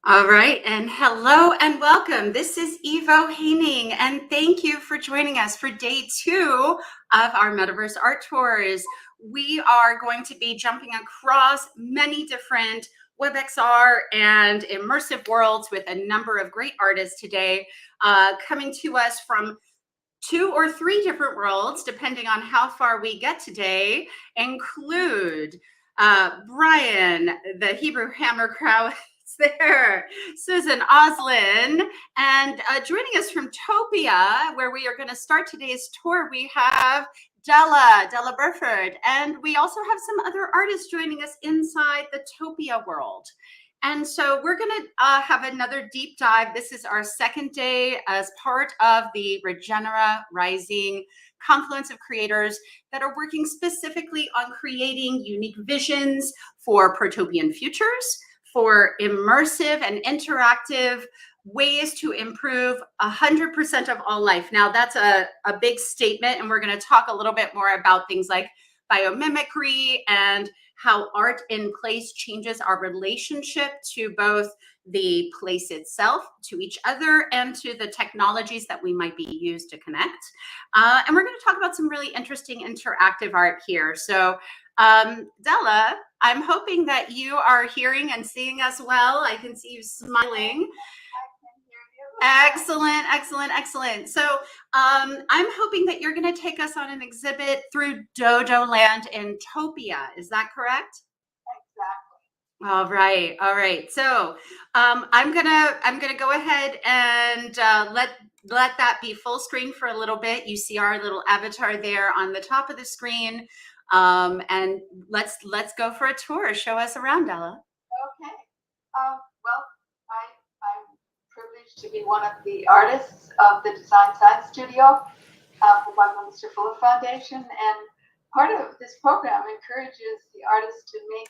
All right, and hello and welcome. This is Evo Haining, and thank you for joining us for day 2 of our Metaverse art tours. We are going to be jumping across many different WebXR and immersive worlds with a number of great artists today, coming to us from 2 or 3 different worlds, depending on how far we get today, include Brian, the Hebrew Hammer Krawitz there, Suzan Ozlin, and joining us from Topia, where we are going to start today's tour, we have Della Burford, and we also have some other artists joining us inside the Topia world. And so we're going to have another deep dive. This is our second day as part of the Regenera Rising confluence of creators that are working specifically on creating unique visions for protopian futures, for immersive and interactive ways to improve 100% of all life. Now, that's a big statement, and we're going to talk a little bit more about things like biomimicry and how art in place changes our relationship to both the place itself, to each other, and to the technologies that we might be used to connect. And we're going to talk about some really interesting interactive art here. So Della, I'm hoping that you are hearing and seeing us well. I can see you smiling. Excellent, excellent, excellent. So I'm hoping that you're going to take us on an exhibit through Dodo Land in Topia. Is that correct? Exactly. All right, all right. So I'm gonna go ahead and let that be full screen for a little bit. You see our little avatar there on the top of the screen, and let's go for a tour. Show us around, Della. Okay. Well, I'm privileged to be one of the artists of the Design Science Studio for by the Mr. Fuller Foundation, and part of this program encourages the artists to make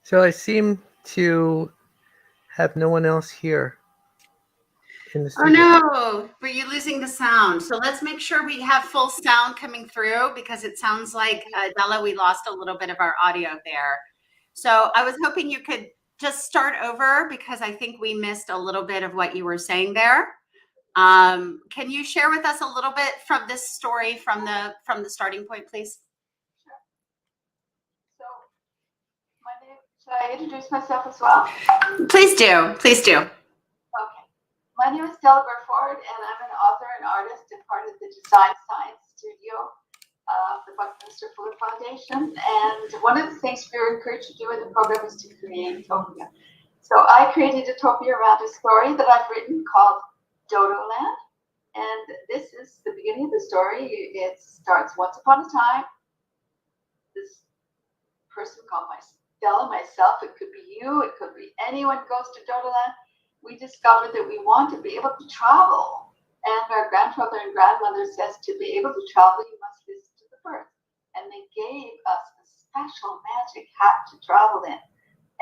So I seem to have no one else here in the studio. Oh no, were you losing the sound? So let's make sure we have full sound coming through, because it sounds like, Della, we lost a little bit of our audio there. So I was hoping you could just start over, because I think we missed a little bit of what you were saying there. Can you share with us a little bit from this story from the starting point, please? Should I introduce myself as well? Please do. Please do. Okay. My name is Della Burford, and I'm an author and artist and part of the Design Science Studio of the Buckminster Fuller Foundation. And one of the things we're encouraged to do in the program is to create Topia. So I created a Topia around a story that I've written called Dodo Land. And this is the beginning of the story. It starts once upon a time. This person called Della, myself, it could be you, it could be anyone goes to Dodo Land. We discovered that we want to be able to travel. And our grandfather and grandmother says to be able to travel, you must listen to the birds. And they gave us a special magic hat to travel in.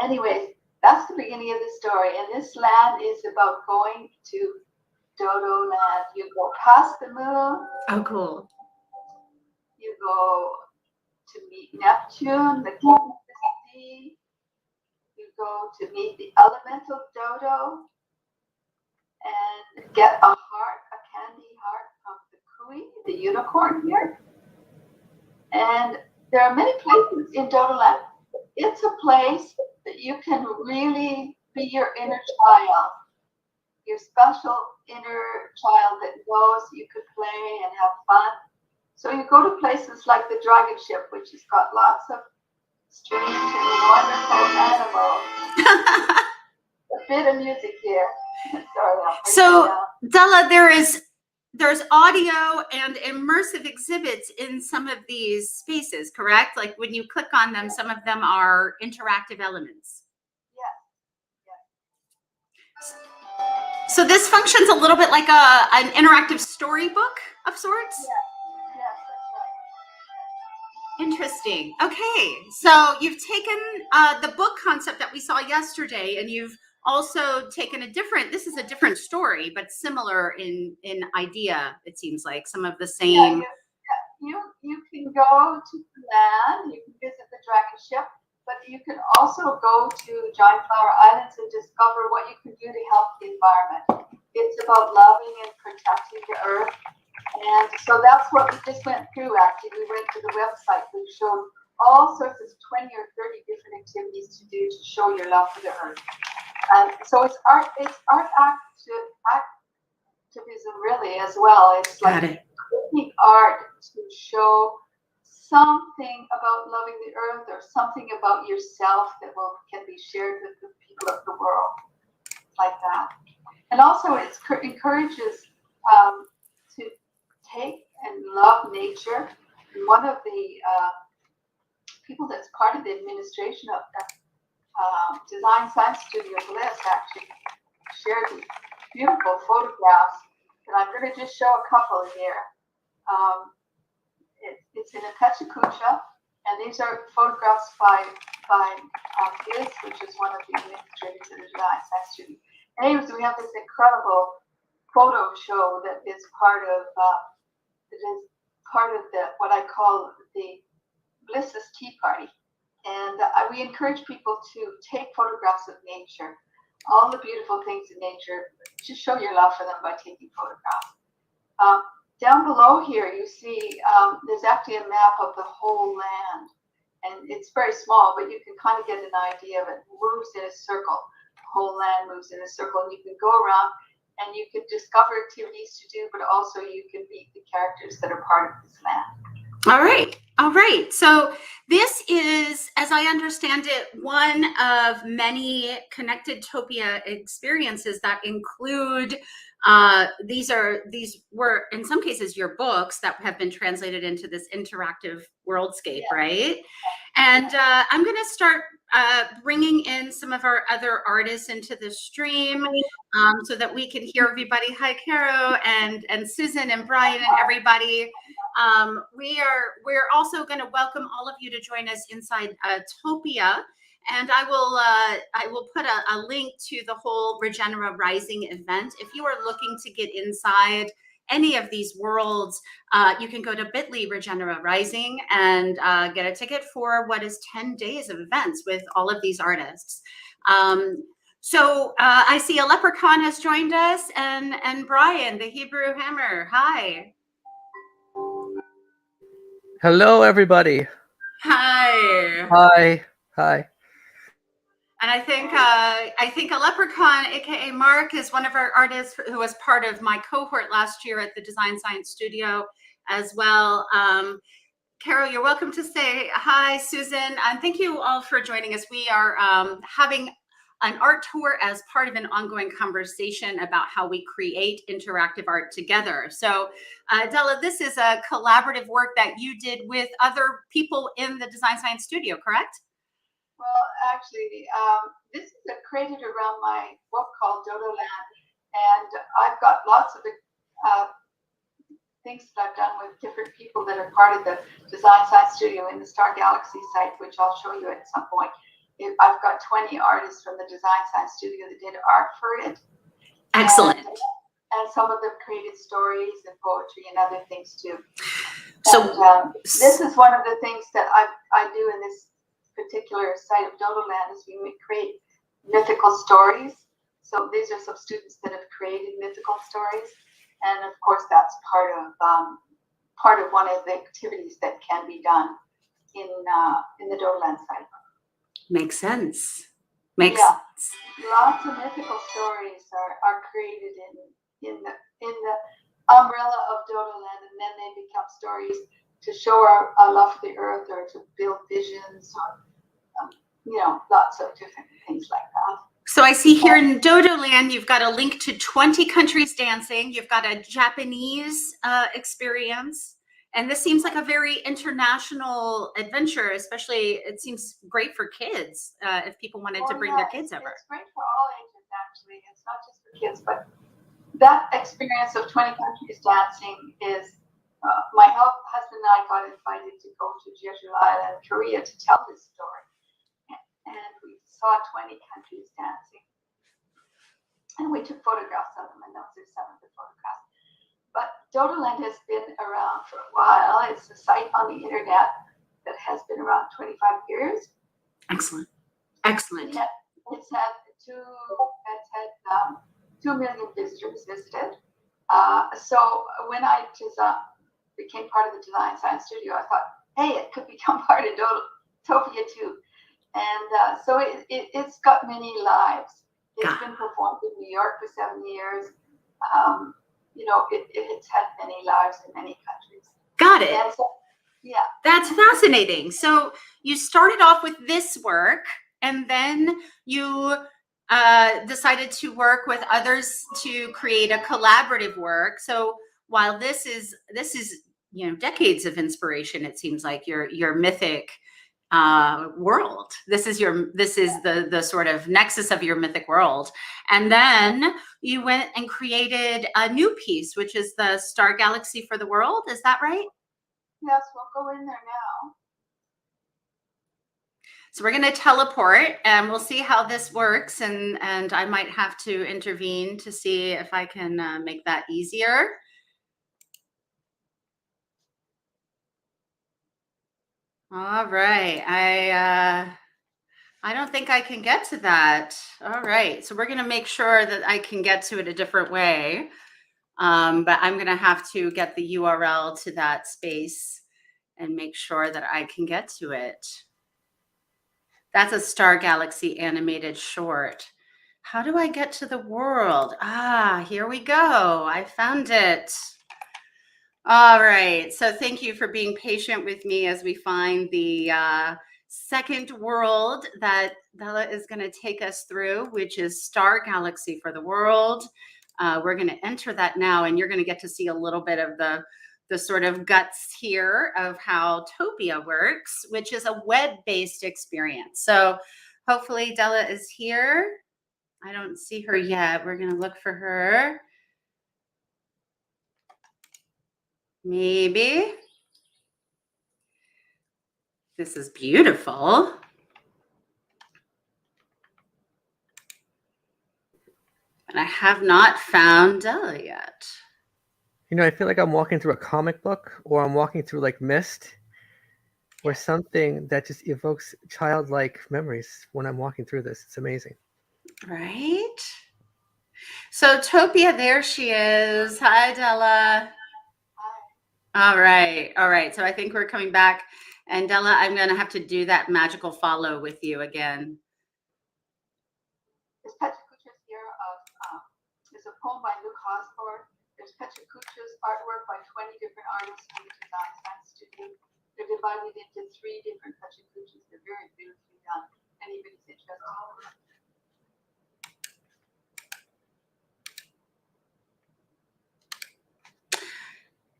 Anyways, that's the beginning of the story. And this land is about going to Dodo Land. You go past the moon. Oh, cool. You go to meet Neptune, the king of the sea. You go to meet the elemental dodo and get a heart, a candy heart from the kui, the unicorn here. And there are many places in Dodo Land. It's a place that you can really be your inner child, your special inner child that knows you could play and have fun. So you go to places like the Dragon Ship, which has got lots of strange and wonderful animals. A bit of music here. Sorry, so Della, there's audio and immersive exhibits in some of these spaces, correct? Like when you click on them, some of them are interactive elements. Yes. So this functions a little bit like an interactive storybook of sorts? Yes, that's right. Interesting. Okay, so you've taken the book concept that we saw yesterday, and you've also taken this is a different story, but similar in idea, it seems like, some of the same. Yeah, you can go to the land, you can visit the dragon ship, but you can also go to Giant Flower Islands and discover what you can do to help the environment. It's about loving and protecting the earth. And so that's what we just went through, actually. We went to the website, we showed all sorts of 20 or 30 different activities to do to show your love for the earth. So it's art activism really as well. It's like creating art to show something about loving the earth or something about yourself that can be shared with the people of the world, like that. And also it encourages to take and love nature. And one of the people that's part of the administration of the Design Science Studio, Bliss, actually shared these beautiful photographs, and I'm going to just show a couple here. It's in Apachacucha, and these are photographs by Bliss, which is one of the administrators of the Design Science Studio. Anyways, we have this incredible photo show that is part of what I call the Bliss's Tea Party. And we encourage people to take photographs of nature, all the beautiful things in nature. Just show your love for them by taking photographs. Down below here, you see there's actually a map of the whole land. And it's very small, but you can kind of get an idea of it. It moves in a circle. The whole land moves in a circle, and you can go around and you can discover activities to do, but also you can meet the characters that are part of this land. All right. All right. So this is, as I understand it, one of many connected Topia experiences that include, these were in some cases your books that have been translated into this interactive worldscape, right? And I'm going to start bringing in some of our other artists into the stream so that we can hear everybody. Hi, Caro and Susan and Brian and everybody. We're also going to welcome all of you to join us inside Topia, and I will put a link to the whole Regenera Rising event. If you are looking to get inside any of these worlds, you can go to bit.ly Regenera Rising and get a ticket for what is 10 days of events with all of these artists. So I see a leprechaun has joined us, and Brian, the Hebrew Hammer. Hi. Hello, everybody. Hi. Hi. Hi. And I think a leprechaun, aka Mark, is one of our artists who was part of my cohort last year at the Design Science Studio as well. Carol, you're welcome to say hi, Susan, and thank you all for joining us. We are having an art tour as part of an ongoing conversation about how we create interactive art together. So, Della, this is a collaborative work that you did with other people in the Design Science Studio, correct? Well, actually, this is created around my book called Dodo Land, and I've got lots of things that I've done with different people that are part of the Design Science Studio in the Star Galaxy site, which I'll show you at some point. I've got 20 artists from the Design Science Studio that did art for it. Excellent. And some of them created stories and poetry and other things too. So and, this is one of the things that I do in this particular site of Dodo Land is we create mythical stories. So these are some students that have created mythical stories, and of course that's part of one of the activities that can be done in the Dodo Land site. Makes sense. Makes sense. Lots of mythical stories are created in the umbrella of Dodo Land, and then they become stories to show our love for the earth or to build visions or lots of different things like that. So I see here in Dodo Land, you've got a link to 20 countries dancing. You've got a Japanese experience. And this seems like a very international adventure, especially it seems great for kids if people wanted to bring their kids over. It's great for all ages, actually. It's not just for kids, but that experience of 20 countries dancing is, my husband and I got invited to go to Jeju Island, Korea to tell this story. And we saw 20 countries dancing. And we took photographs of them, and those are some of the photographs. But Dodo Land has been around for a while. It's a site on the internet that has been around 25 years. Excellent. Excellent. It's had 2 million visitors visited. So when I became part of the Design Science Studio, I thought, hey, it could become part of Topia too. And so it's got many lives. It's been performed in New York for 7 years. It's had many lives in many countries. Got it. And so, yeah. That's fascinating. So you started off with this work, and then you decided to work with others to create a collaborative work. So while this is decades of inspiration, it seems like your mythic world. This is the sort of nexus of your mythic world. And then you went and created a new piece, which is the Star Galaxy for the World. Is that right? Yes, we'll go in there now. So we're going to teleport, and we'll see how this works. And I might have to intervene to see if I can make that easier. All right. I don't think I can get to that. All right. So we're going to make sure that I can get to it a different way. But I'm going to have to get the URL to that space and make sure that I can get to it. That's a Star Galaxy animated short. How do I get to the world? Here we go. I found it. All right. So thank you for being patient with me as we find the second world that Della is going to take us through, which is Star Galaxy for the World. We're going to enter that now, and you're going to get to see a little bit of the sort of guts here of how Topia works, which is a web-based experience. So hopefully Della is here. I don't see her yet. We're going to look for her. Maybe. This is beautiful. And I have not found Della yet. I feel like I'm walking through a comic book, or I'm walking through like Mist, or something that just evokes childlike memories when I'm walking through this. It's amazing. Right? So Topia, there she is. Hi, Della. All right. All right. So I think we're coming back. And Della, I'm going to have to do that magical follow with you again. There's Petracucha's here there's a poem by Luke Hosford. There's Petracucha's artwork by 20 different artists in the Design Science Studio. They're divided into 3 different Petracuchas. They're very beautifully done. Anybody's interested.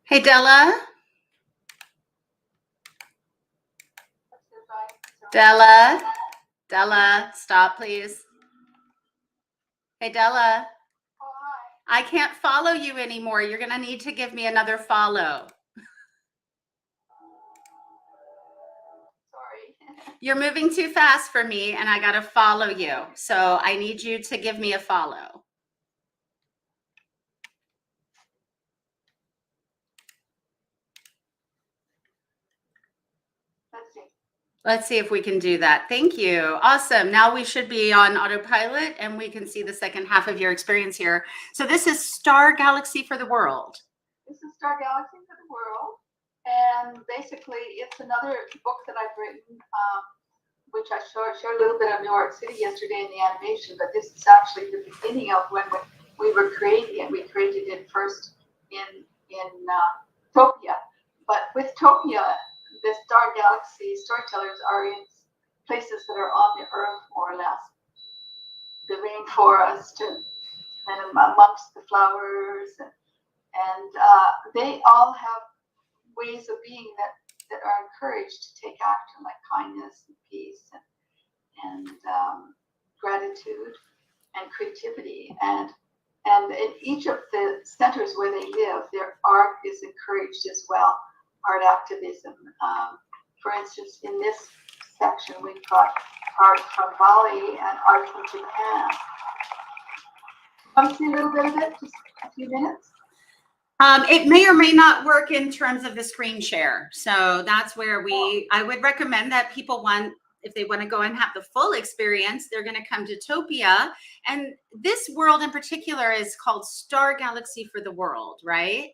Hey, Della. Della, stop, please. Hey, Della. Oh, hi. I can't follow you anymore. You're going to need to give me another follow. Sorry. You're moving too fast for me, and I got to follow you. So I need you to give me a follow. Let's see if we can do that. Thank you. Awesome. Now we should be on autopilot, and we can see the second half of your experience here. So this is Star Galaxy for the World. This is Star Galaxy for the World. And basically, it's another book that I've written, which I shared a little bit of New York City yesterday in the animation, but this is actually the beginning of when we were creating it. We created it first in Topia. But with Topia, the Star Galaxy storytellers are in places that are on the earth, more or less. The rainforest and amongst the flowers, and they all have ways of being that are encouraged to take action, like kindness and peace and gratitude and creativity. And in each of the centers where they live, their art is encouraged as well, art activism. For instance, in this section, we've got art from Bali and art from Japan. Want to see a little bit of it? Just a few minutes? It may or may not work in terms of the screen share. So that's where I would recommend that people if they want to go and have the full experience, they're going to come to Topia. And this world in particular is called Star Galaxy for the World, right?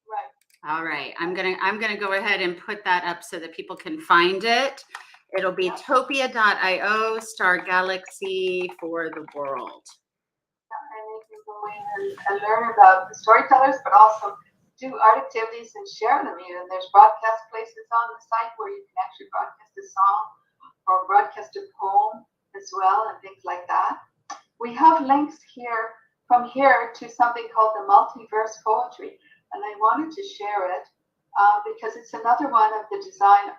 Right. All right. I'm gonna go ahead and put that up so that people can find it. It'll be topia.io, Star Galaxy for the World. And you can go in and learn about the storytellers, but also do art activities and share them. And there's broadcast places on the site where you can actually broadcast a song or broadcast a poem as well, and things like that. We have links from here to something called the Multiverse Poetry, and I wanted to share it because it's another one of the design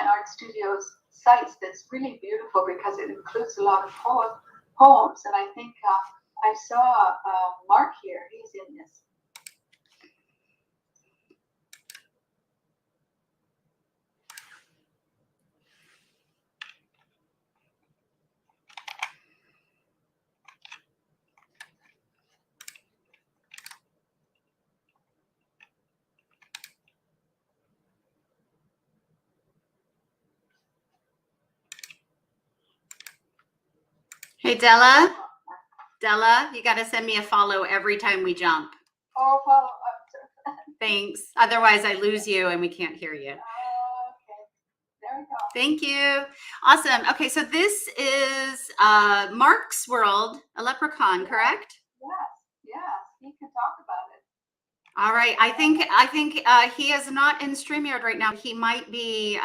art studios sites that's really beautiful because it includes a lot of poems. And I think I saw Mark here. He's in this. Hey, Della, you got to send me a follow every time we jump. Oh, follow up. Thanks. Otherwise, I lose you and we can't hear you. Okay. There we go. Thank you. Awesome. Okay, so this is Mark's world, a leprechaun, correct? Yes. He can talk about it. All right. I think he is not in StreamYard right now. He might be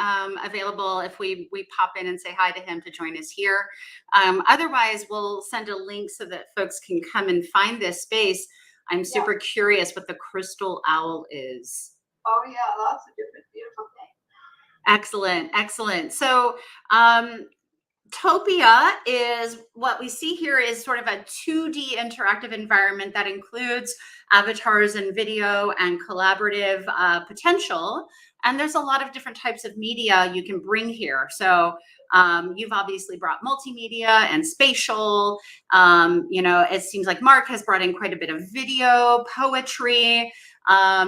available if we pop in and say hi to him to join us here. Otherwise, we'll send a link so that folks can come and find this space. I'm super curious what the crystal owl is. Oh yeah, lots of different beautiful things. Excellent. So Topia is what we see here is sort of a 2D interactive environment that includes avatars and video and collaborative potential. And there's a lot of different types of media you can bring here. So you've obviously brought multimedia and spatial. It seems like Mark has brought in quite a bit of video, poetry.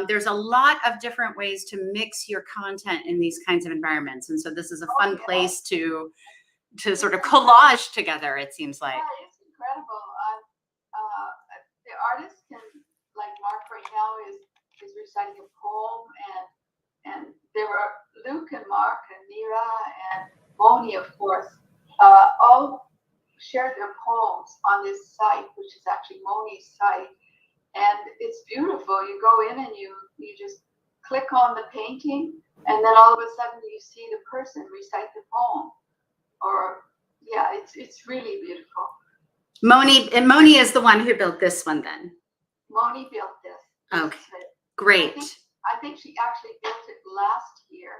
There's a lot of different ways to mix your content in these kinds of environments. And so this is a fun place to sort of collage together, it seems like. Yeah, it's incredible. The artist can, like Mark right now, is reciting a poem, and there were Luke and Mark and Mira and Moni, of course, all shared their poems on this site, which is actually Moni's site, and it's beautiful. You go in and you just click on the painting, and then all of a sudden you see the person recite the poem. It's really beautiful. Moni is the one who built this one then. Moni built this. Okay, great. I think she actually built it last year,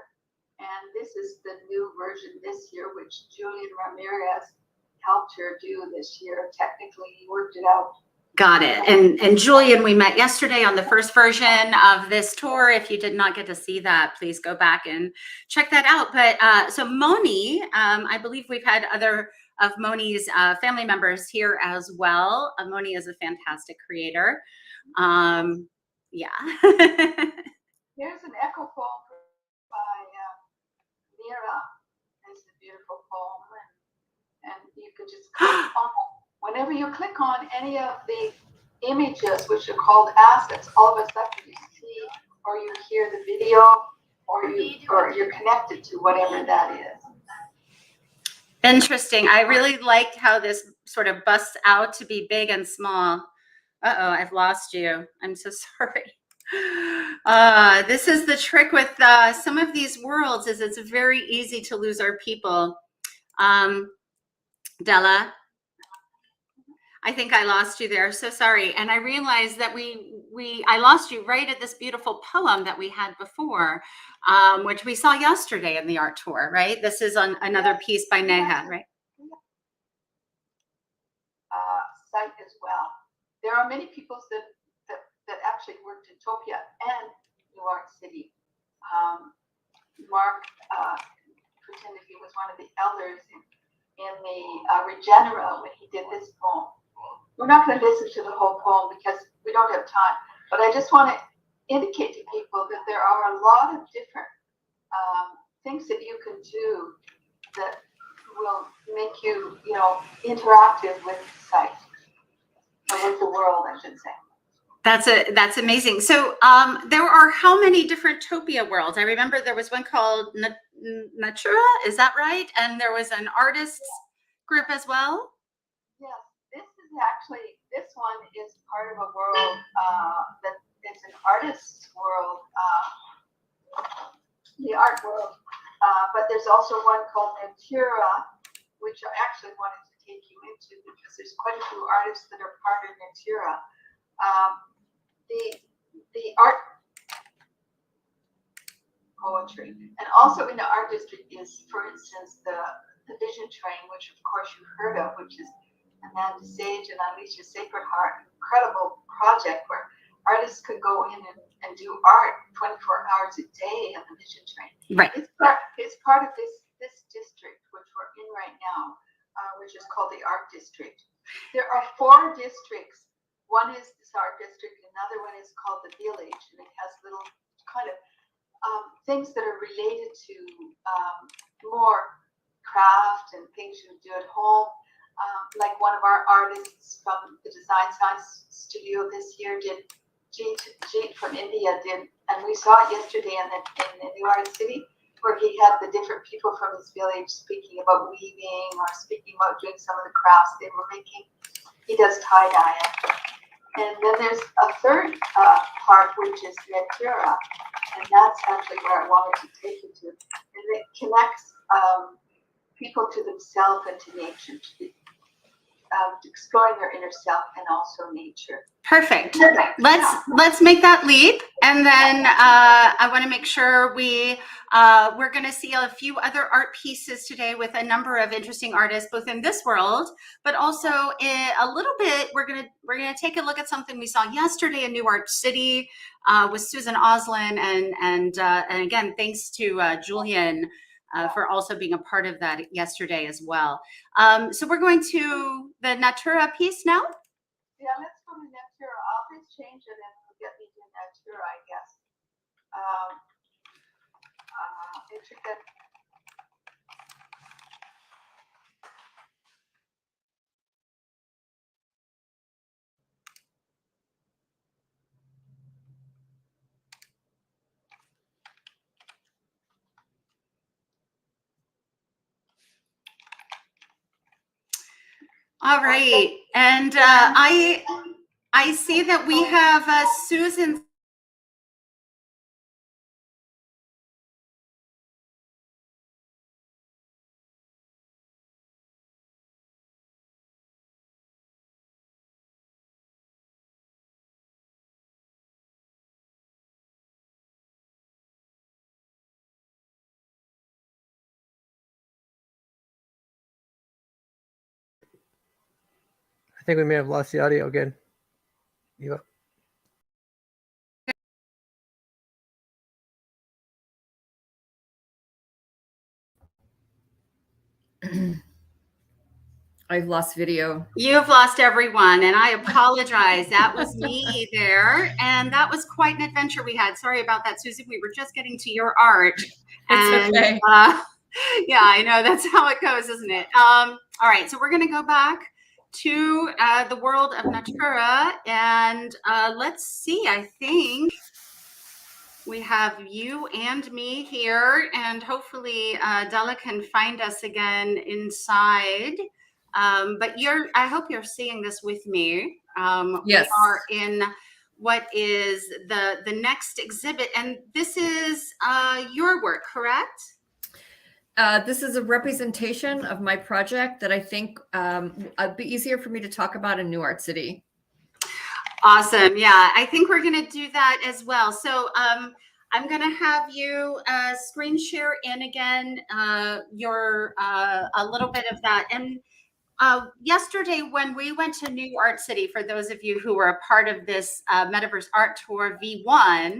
and this is the new version this year, which Julian Ramirez helped her do this year. Technically, he worked it out. Got it. And Julian, we met yesterday on the first version of this tour. If you did not get to see that, please go back and check that out. But so Moni, I believe we've had other of Moni's family members here as well. Moni is a fantastic creator. Yeah. Here's an echo poem by Mira. It's a beautiful poem, and you can just click on. Whenever you click on any of the images, which are called assets, all of a sudden you see or you hear the video, or you're connected to whatever that is. Interesting. I really liked how this sort of busts out to be big and small. Uh-oh, I've lost you. I'm so sorry. This is the trick with some of these worlds, is it's very easy to lose our people. Della, I think I lost you there. So sorry. And I realized that I lost you right at this beautiful poem that we had before, which we saw yesterday in the art tour, right? This is on another piece by Neha, right? Site as well. There are many people that actually worked in Topia and New York City. Mark pretended he was one of the elders in the Regenera when he did this poem. We're not going to listen to the whole poem because we don't have time, but I just want to indicate to people that there are a lot of different things that you can do that will make you, interactive with the site, or with the world, I should say. That's amazing. So there are how many different Topia worlds? I remember there was one called Natura, is that right? And there was an artists group as well? Yes, this one is part of a world that is an artist's world, the art world. But there's also one called Natura, which I actually wanted to take you into because there's quite a few artists that are part of Natura. The art poetry, and also in the art district is, for instance, the Vision Train, which of course you've heard of, which is Amanda Sage and Alicia Sacred Heart, incredible project where artists could go in and do art 24 hours a day on the Vision Train. Right. It's part of this district which we're in right now, which is called the Art District. There are 4 districts. One is this art district, another one is called the Village, and it has little kind of things that are related to more craft and things you do at home. Like one of our artists from the Design Science Studio this year did, Jeet from India did, and we saw it yesterday in the New York City, where he had the different people from his village speaking about weaving or speaking about doing some of the crafts they were making. He does tie-dye. And then there's a third part, which is Natura, and that's actually where I wanted to take you to. And it connects people to themselves and to nature, to exploring their inner self and also nature. Perfect. Let's make that leap, and then I want to make sure we're going to see a few other art pieces today with a number of interesting artists, both in this world, but also a little bit. We're gonna take a look at something we saw yesterday in New York City with Suzan Ozlin, and again, thanks to Julian for also being a part of that yesterday as well. So we're going to the Natura piece now. Yeah, let's go to Natura. I'll just change it and we'll get me to Natura, I guess. Intricate. All right, and I see that we have Suzan. I think we may have lost the audio again. Eva. I've lost video. You've lost everyone, and I apologize. That was me there, and that was quite an adventure we had. Sorry about that, Susie. We were just getting to your art. It's okay. Yeah, I know. That's how it goes, isn't it? All right, so we're going to go back to the world of Natura, and let's see. I think we have you and me here, and hopefully Della can find us again inside. But I hope you're seeing this with me. Yes. We are in what is the next exhibit. And this is your work, correct? This is a representation of my project that I think it'd be easier for me to talk about in New Art City. Awesome. Yeah, I think we're going to do that as well. So I'm going to have you screen share in again your a little bit of that. And yesterday, when we went to New Art City, for those of you who were a part of this Metaverse Art Tour V1,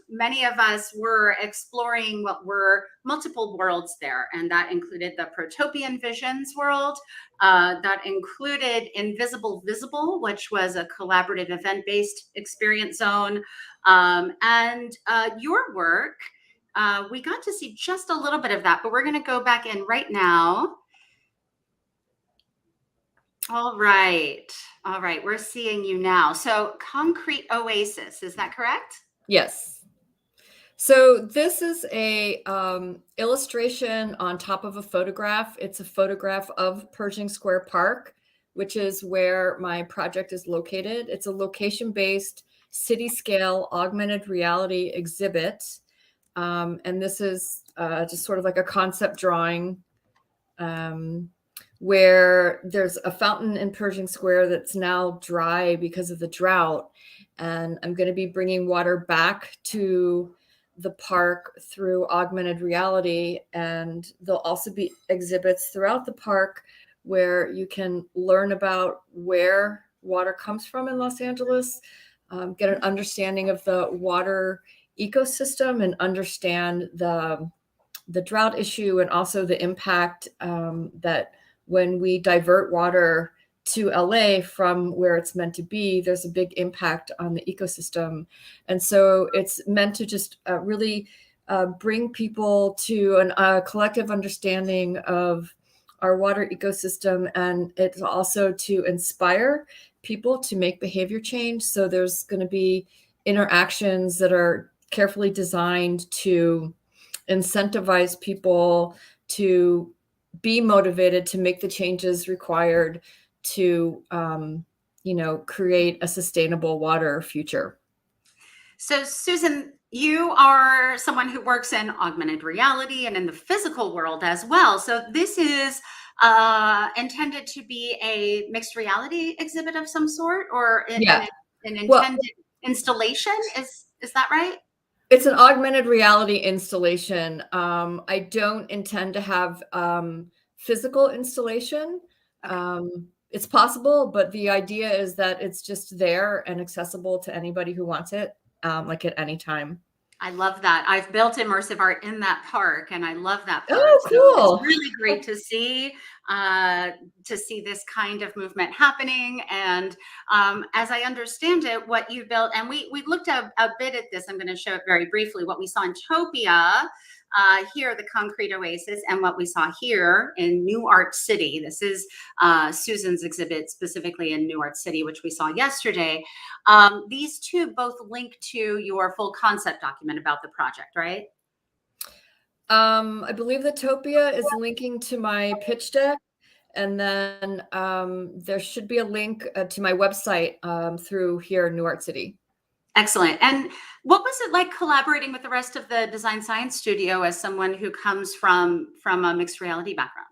many of us were exploring what were multiple worlds there. And that included the Protopian Visions world. That included Invisible Visible, which was a collaborative event-based experience zone. And your work, we got to see just a little bit of that, but we're going to go back in right now. All right. All right. We're seeing you now. So Concrete Oasis, is that correct? Yes. So this is a illustration on top of a photograph. It's a photograph of Pershing Square Park, which is where my project is located. It's a location-based city-scale augmented reality exhibit. And this is just sort of like a concept drawing where there's a fountain in Pershing Square that's now dry because of the drought. And I'm going to be bringing water back to the park through augmented reality. And there'll also be exhibits throughout the park where you can learn about where water comes from in Los Angeles, get an understanding of the water ecosystem and understand the drought issue and also the impact that when we divert water to LA from where it's meant to be, there's a big impact on the ecosystem. And so it's meant to just really bring people to a collective understanding of our water ecosystem. And it's also to inspire people to make behavior change. So there's going to be interactions that are carefully designed to incentivize people to be motivated to make the changes required to, create a sustainable water future. So Suzan, you are someone who works in augmented reality and in the physical world as well. So this is intended to be a mixed reality exhibit of some sort, or an intended installation? Is that right? It's an augmented reality installation. I don't intend to have physical installation. Okay. It's possible, but the idea is that it's just there and accessible to anybody who wants it, like at any time. I love that. I've built immersive art in that park, and I love that part. Oh, cool! So it's really great to see this kind of movement happening. And as I understand it, what you built, and we looked a bit at this. I'm going to show it very briefly. What we saw in Topia, here, the Concrete Oasis, and what we saw here in New Art City. This is Suzan's exhibit specifically in New Art City, which we saw yesterday. These two both link to your full concept document about the project, right? I believe that Topia is linking to my pitch deck. And then there should be a link to my website through here in New Art City. Excellent. And what was it like collaborating with the rest of the Design Science Studio as someone who comes from a mixed reality background?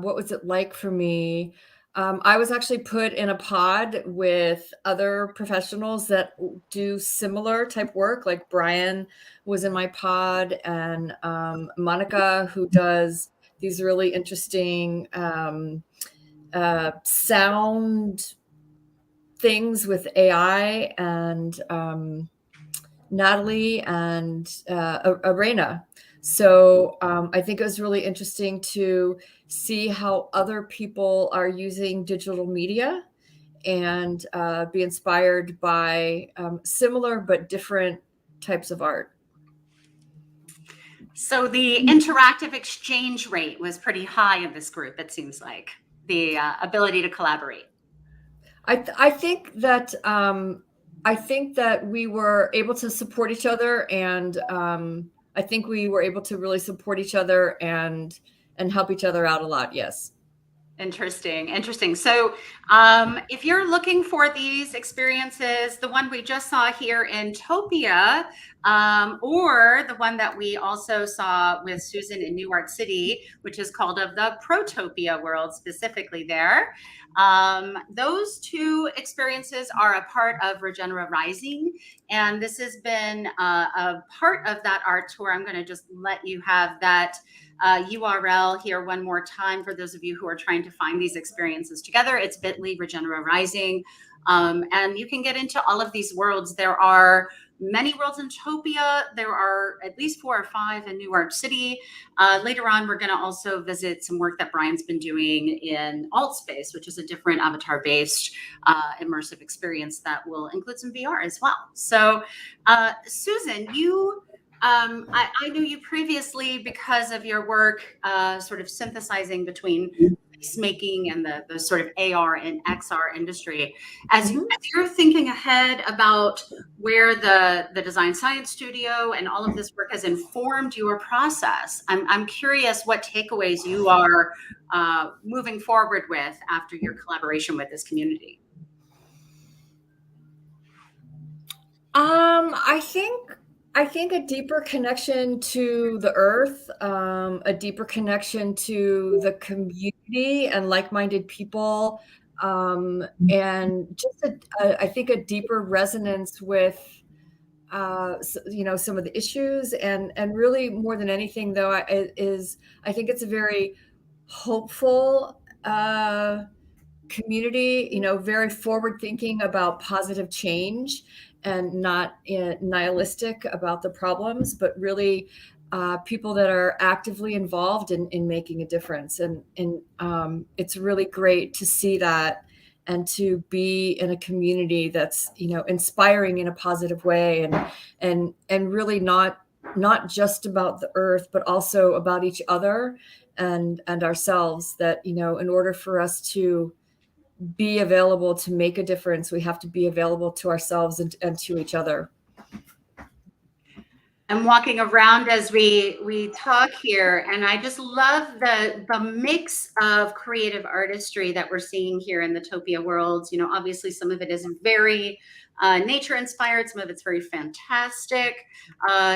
What was it like for me? I was actually put in a pod with other professionals that do similar type work. Like Brian was in my pod, and Monica, who does these really interesting sound things with AI, and Natalie and Arena. So I think it was really interesting to see how other people are using digital media and be inspired by similar but different types of art. So the interactive exchange rate was pretty high in this group, it seems like, the ability to collaborate. I think that we were able to support each other, and I think we were able to really support each other and help each other out a lot. Yes. Interesting. So if you're looking for these experiences, the one we just saw here in Topia, or the one that we also saw with Suzan in New York City, which is called of the Protopia world specifically there, those two experiences are a part of Regenera Rising. And this has been a part of that art tour. I'm going to just let you have that URL here one more time for those of you who are trying to find these experiences together. It's bit.ly Regenera Rising. And you can get into all of these worlds. There are many worlds in Topia. There are at least 4 or 5 in New York City. Later on, we're going to also visit some work that Brian's been doing in Altspace, which is a different avatar-based immersive experience that will include some VR as well. So, Suzan, you I knew you previously because of your work sort of synthesizing between making and the sort of AR and XR industry. As you're thinking ahead about where the design science studio and all of this work has informed your process, I'm curious what takeaways you are moving forward with after your collaboration with this community. I think a deeper connection to the earth, a deeper connection to the community and like-minded people, and just I think a deeper resonance with some of the issues, and really more than anything though I think it's a very hopeful community, very forward thinking about positive change and not nihilistic about the problems, but really people that are actively involved in making a difference. And it's really great to see that and to be in a community that's, inspiring in a positive way and really not just about the earth, but also about each other and ourselves, that, in order for us to be available to make a difference, we have to be available to ourselves and to each other. I'm walking around as we talk here, and I just love the mix of creative artistry that we're seeing here in the Topia worlds. Obviously some of it is very nature inspired, some of it's very fantastic.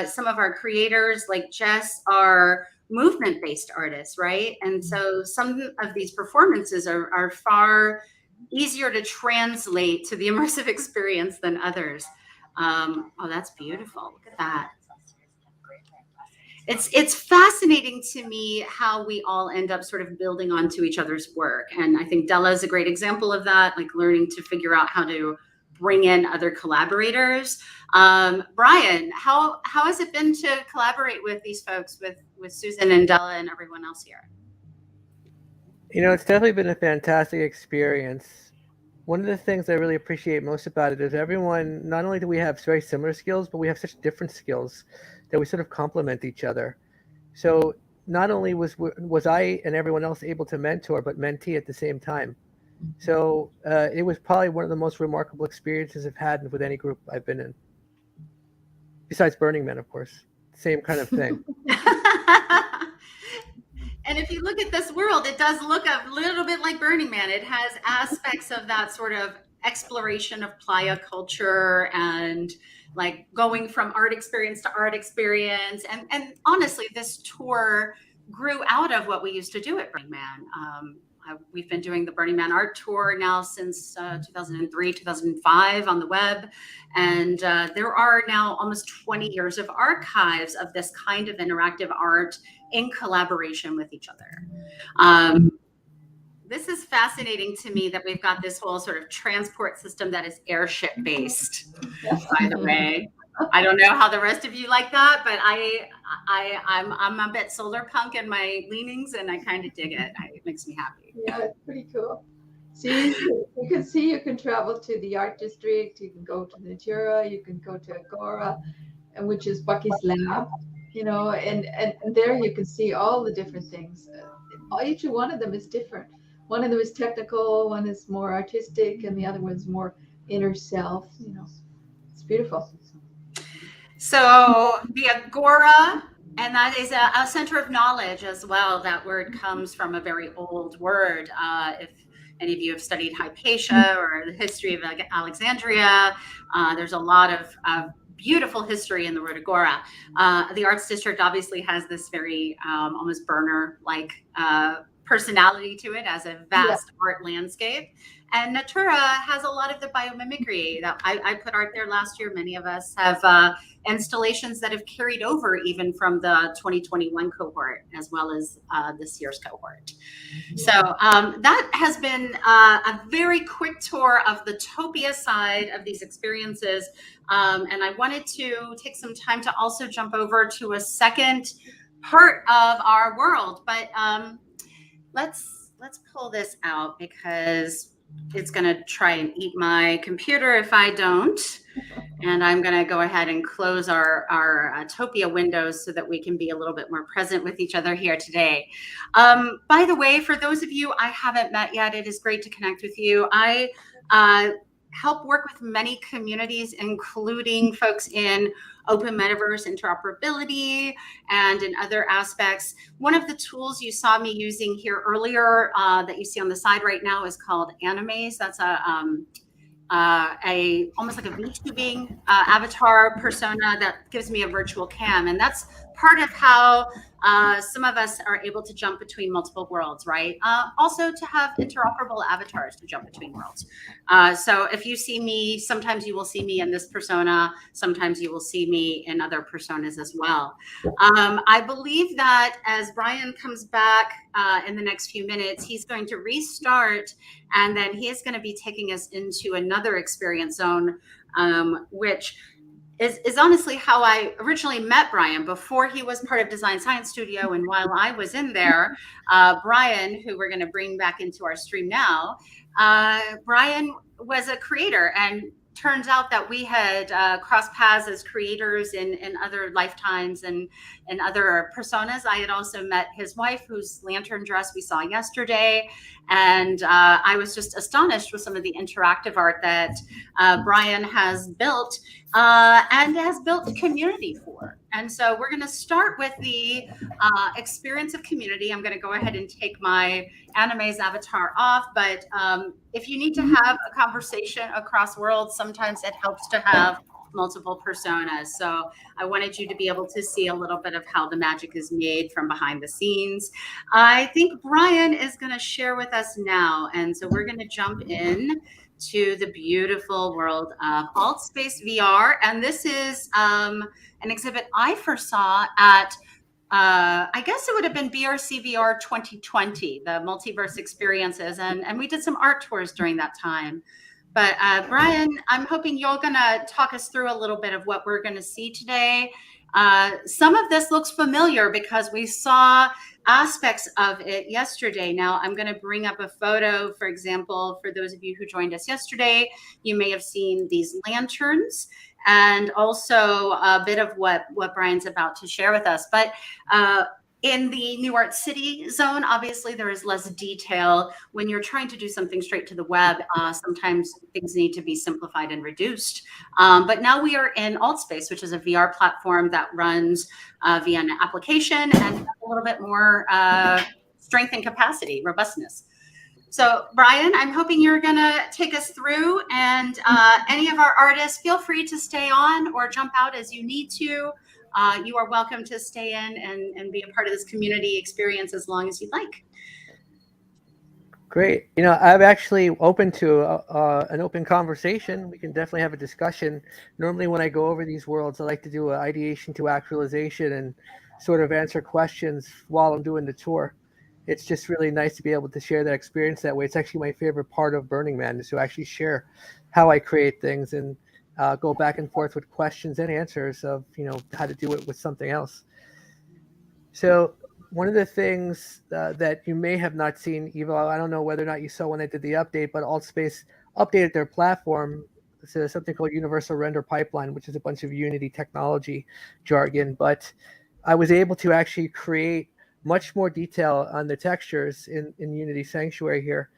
Some of our creators like Jess are movement-based artists, right? And so some of these performances are far easier to translate to the immersive experience than others. Oh, that's beautiful. Look at that. It's fascinating to me how we all end up sort of building onto each other's work. And I think Della is a great example of that, like learning to figure out how to bring in other collaborators. Brian, how has it been to collaborate with these folks, with Suzan and Della and everyone else here? It's definitely been a fantastic experience. One of the things I really appreciate most about it is everyone, not only do we have very similar skills, but we have such different skills that we sort of complement each other. So not only was I and everyone else able to mentor, but mentee at the same time. So it was probably one of the most remarkable experiences I've had with any group I've been in. Besides Burning Man, of course. Same kind of thing. And if you look at this world, it does look a little bit like Burning Man. It has aspects of that sort of exploration of playa culture and like going from art experience to art experience. And honestly, this tour grew out of what we used to do at Burning Man. We've been doing the Burning Man art tour now since 2003, 2005 on the web. And there are now almost 20 years of archives of this kind of interactive art in collaboration with each other. This is fascinating to me that we've got this whole sort of transport system that is airship based, by the way. I don't know how the rest of you like that, but I'm a bit solar punk in my leanings, and I kind of dig it. It makes me happy. Yeah, it's pretty cool. See, you can travel to the art district. You can go to Natura. You can go to Agora, and which is Bucky's lab. And there you can see all the different things. Each one of them is different. One of them is technical, one is more artistic, and the other one's more inner self. It's beautiful. So the Agora And that is a center of knowledge as well. That word comes from a very old word. If any of you have studied Hypatia or the history of Alexandria, there's a lot of beautiful history in the word agora. The Arts District obviously has this very almost burner-like personality to it as a vast art landscape. And Natura has a lot of the biomimicry that I put art there last year. Many of us have installations that have carried over even from the 2021 cohort, as well as this year's cohort. So that has been a very quick tour of the Topia side of these experiences. And I wanted to take some time to also jump over to a second part of our world. But let's pull this out because it's going to try and eat my computer if I don't. And I'm going to go ahead and close our Topia windows so that we can be a little bit more present with each other here today. By the way, for those of you I haven't met yet, it is great to connect with you. I help work with many communities, including folks in open metaverse interoperability and in other aspects. One of the tools you saw me using here earlier that you see on the side right now is called Animaze. That's almost like a VTubing avatar persona that gives me a virtual cam. And that's part of how some of us are able to jump between multiple worlds, right? Also to have interoperable avatars to jump between worlds. So if you see me, sometimes you will see me in this persona, sometimes you will see me in other personas as well. I believe that as Brian comes back in the next few minutes, he's going to restart, and then he is going to be taking us into another experience zone, which is honestly how I originally met Brian before he was part of Design Science Studio. And while I was in there, Brian, who we're going to bring back into our stream now, Brian was a creator, and turns out that we had crossed paths as creators in other lifetimes and other personas. I had also met his wife, whose lantern dress we saw yesterday. And I was just astonished with some of the interactive art that Brian has built and has built community for. And so we're going to start with the experience of community. I'm going to go ahead and take my Animaze avatar off, but if you need to have a conversation across worlds, sometimes it helps to have multiple personas. So I wanted you to be able to see a little bit of how the magic is made from behind the scenes. I think Brian is going to share with us now. And so we're going to jump in to the beautiful world of AltspaceVR. And this is an exhibit I first saw at I guess it would have been BRCVR 2020, the Multiverse experiences. And we did some art tours during that time. But Brian, I'm hoping you're going to talk us through a little bit of what we're going to see today. Some of this looks familiar because we saw aspects of it yesterday. Now I'm going to bring up a photo, for example, for those of you who joined us yesterday, you may have seen these lanterns and also a bit of what Brian's about to share with us. But in the New Art City zone, obviously there is less detail. When you're trying to do something straight to the web, sometimes things need to be simplified and reduced. But now we are in AltSpace, which is a VR platform that runs via an application and has a little bit more strength and capacity, robustness. So Brian, I'm hoping you're gonna take us through, and any of our artists, feel free to stay on or jump out as you need to. You are welcome to stay in and be a part of this community experience as long as you'd like. Great. You know, I'm actually open to an open conversation. We can definitely have a discussion. Normally when I go over these worlds, I like to do an ideation to actualization and sort of answer questions while I'm doing the tour. It's just really nice to be able to share that experience that way. It's actually my favorite part of Burning Man, is to actually share how I create things and go back and forth with questions and answers of, you know, how to do it with something else. So one of the things that you may have not seen, Evo, I don't know whether or not you saw when I did the update, but AltSpace updated their platform to something called Universal Render Pipeline, which is a bunch of Unity technology jargon. But I was able to actually create much more detail on the textures in Unity Sanctuary here.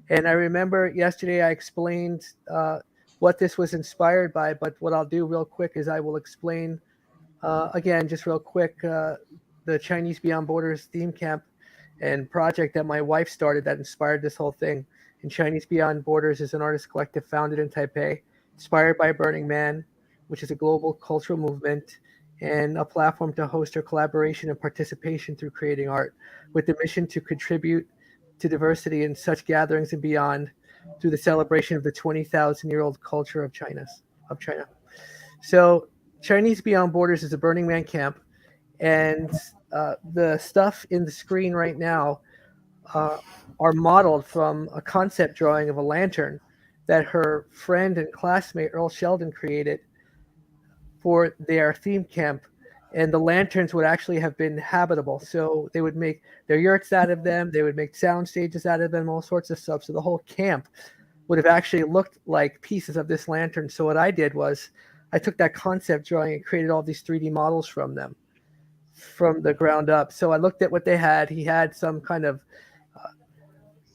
And I remember yesterday I explained what this was inspired by, but what I'll do real quick is I will explain Again, just real quick, the Chinese Beyond Borders theme camp and project that my wife started that inspired this whole thing. And Chinese Beyond Borders is an artist collective founded in Taipei, inspired by Burning Man, which is a global cultural movement and a platform to host our collaboration and participation through creating art, with the mission to contribute to diversity in such gatherings and beyond through the celebration of the 20,000-year-old culture of China. So Chinese Beyond Borders is a Burning Man camp, and the stuff in the screen right now are modeled from a concept drawing of a lantern that her friend and classmate Earl Sheldon created for their theme camp. And the lanterns would actually have been habitable. So they would make their yurts out of them. They would make sound stages out of them, all sorts of stuff. So the whole camp would have actually looked like pieces of this lantern. So what I did was I took that concept drawing and created all these 3D models from them from the ground up. So I looked at what they had. He had some kind of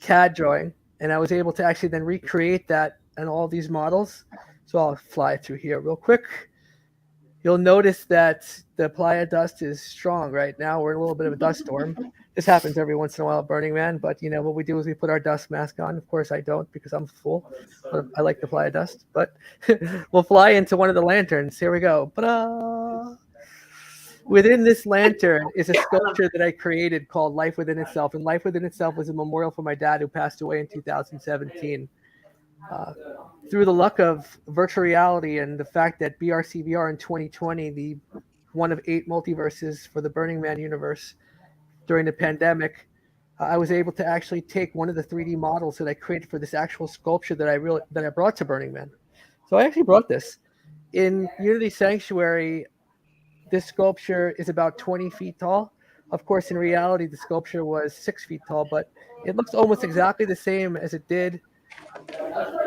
CAD drawing, and I was able to actually then recreate that and all these models. So I'll fly through here real quick. You'll notice that the playa dust is strong right now. We're in a little bit of a dust storm. This happens every once in a while at Burning Man, but you know what we do is we put our dust mask on. Of course I don't, because I'm a fool. But I like the playa dust. But we'll fly into one of the lanterns. Here we go. Ta-da! Within this lantern is a sculpture that I created called Life Within Itself. And Life Within Itself was a memorial for my dad, who passed away in 2017. Through the luck of virtual reality and the fact that BRCVR in 2020, the one of 8 multiverses for the Burning Man universe during the pandemic, I was able to actually take one of the 3D models that I created for this actual sculpture that I brought to Burning Man. So I actually brought this. In Unity Sanctuary, this sculpture is about 20 feet tall. Of course, in reality, the sculpture was 6 feet tall, but it looks almost exactly the same as it did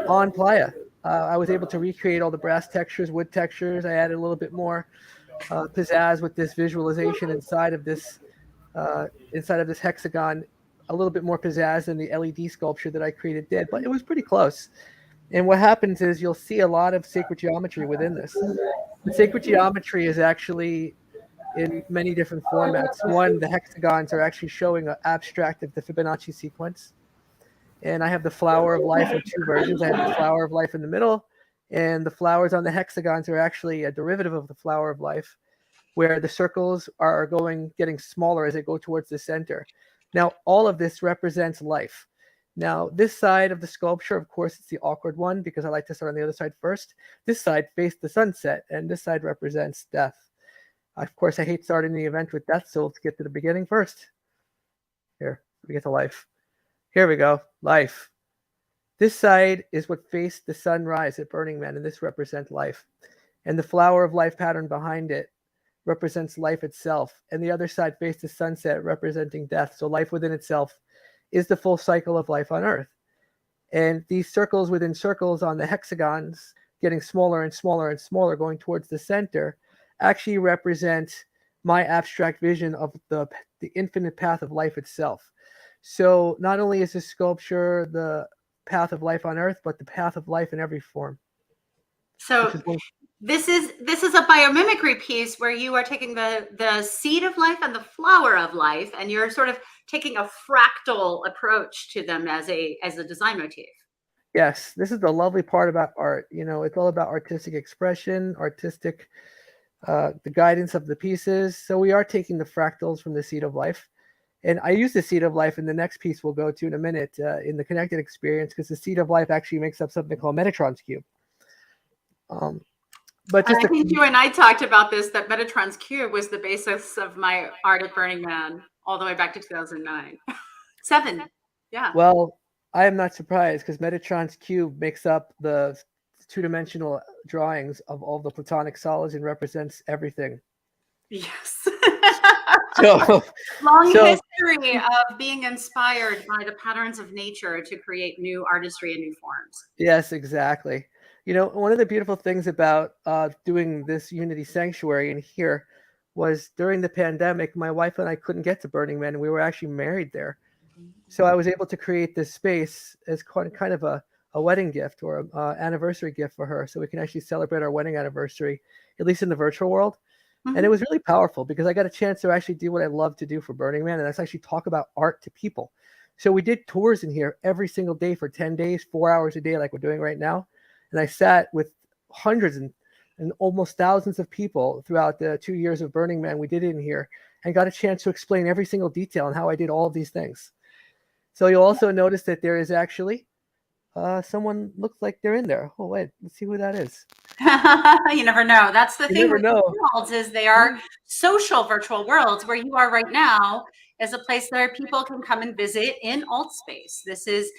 on Playa. I was able to recreate all the brass textures, wood textures. I added a little bit more pizzazz with this visualization inside of this hexagon, a little bit more pizzazz than the LED sculpture that I created did, but it was pretty close. And what happens is you'll see a lot of sacred geometry within this. The sacred geometry is actually in many different formats. One, the hexagons are actually showing an abstract of the Fibonacci sequence. And I have the flower of life in 2 versions. I have the flower of life in the middle, and the flowers on the hexagons are actually a derivative of the flower of life, where the circles are getting smaller as they go towards the center. Now, all of this represents life. Now, this side of the sculpture, of course, it's the awkward one because I like to start on the other side first. This side faced the sunset, and this side represents death. Of course, I hate starting the event with death, so let's get to the beginning first. Here, we get to life. Here we go, life. This side is what faced the sunrise at Burning Man, and this represents life. And the flower of life pattern behind it represents life itself. And the other side faced the sunset, representing death. So life within itself is the full cycle of life on Earth. And these circles within circles on the hexagons, getting smaller and smaller and smaller, going towards the center, actually represent my abstract vision of the infinite path of life itself. So not only is this sculpture the path of life on Earth, but the path of life in every form. So this is a biomimicry piece where you are taking the seed of life and the flower of life, and you're sort of taking a fractal approach to them as a design motif. Yes, this is the lovely part about art. You know, it's all about artistic expression, the guidance of the pieces. So we are taking the fractals from the seed of life. And I use the seed of life in the next piece we'll go to in a minute in the connected experience, because the seed of life actually makes up something called Metatron's cube. But just I think you and I talked about this, that Metatron's cube was the basis of my art at Burning Man all the way back to 2009. 7, yeah. Well, I am not surprised, because Metatron's cube makes up the 2-dimensional drawings of all the platonic solids and represents everything. Yes. So, long history of being inspired by the patterns of nature to create new artistry and new forms. Yes, exactly. You know, one of the beautiful things about doing this Unity Sanctuary in here was during the pandemic, my wife and I couldn't get to Burning Man, and we were actually married there. So I was able to create this space as kind of a wedding gift or an anniversary gift for her, so we can actually celebrate our wedding anniversary, at least in the virtual world. And it was really powerful because I got a chance to actually do what I love to do for Burning Man, and that's actually talk about art to people. So we did tours in here every single day for 10 days, 4 hours a day, like we're doing right now. And I sat with hundreds and almost thousands of people throughout the 2 years of Burning Man. We did it in here and got a chance to explain every single detail on how I did all of these things. So you'll also notice that there is actually someone looks like they're in there. Oh, wait, let's see who that is. You never know. That's the thing with know. worlds is they are social virtual worlds. Where you are right now is a place where people can come and visit in AltSpace. This is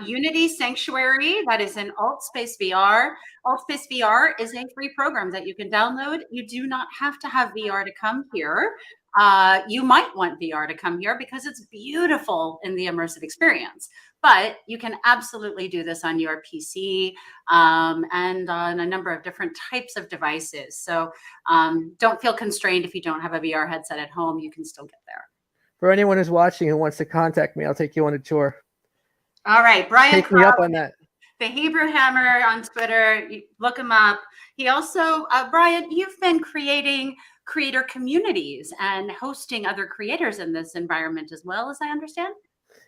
Unity Sanctuary that is in AltspaceVR. AltspaceVR is a free program that you can download. You do not have to have VR to come here. You might want VR to come here because it's beautiful in the immersive experience. But you can absolutely do this on your PC and on a number of different types of devices. So don't feel constrained if you don't have a VR headset at home. You can still get there. For anyone who's watching who wants to contact me, I'll take you on a tour. All right, Brian. Take me up on that. The Hebrew Hammer on Twitter. Look him up. He also, Brian, you've been creating creator communities and hosting other creators in this environment as well, as I understand.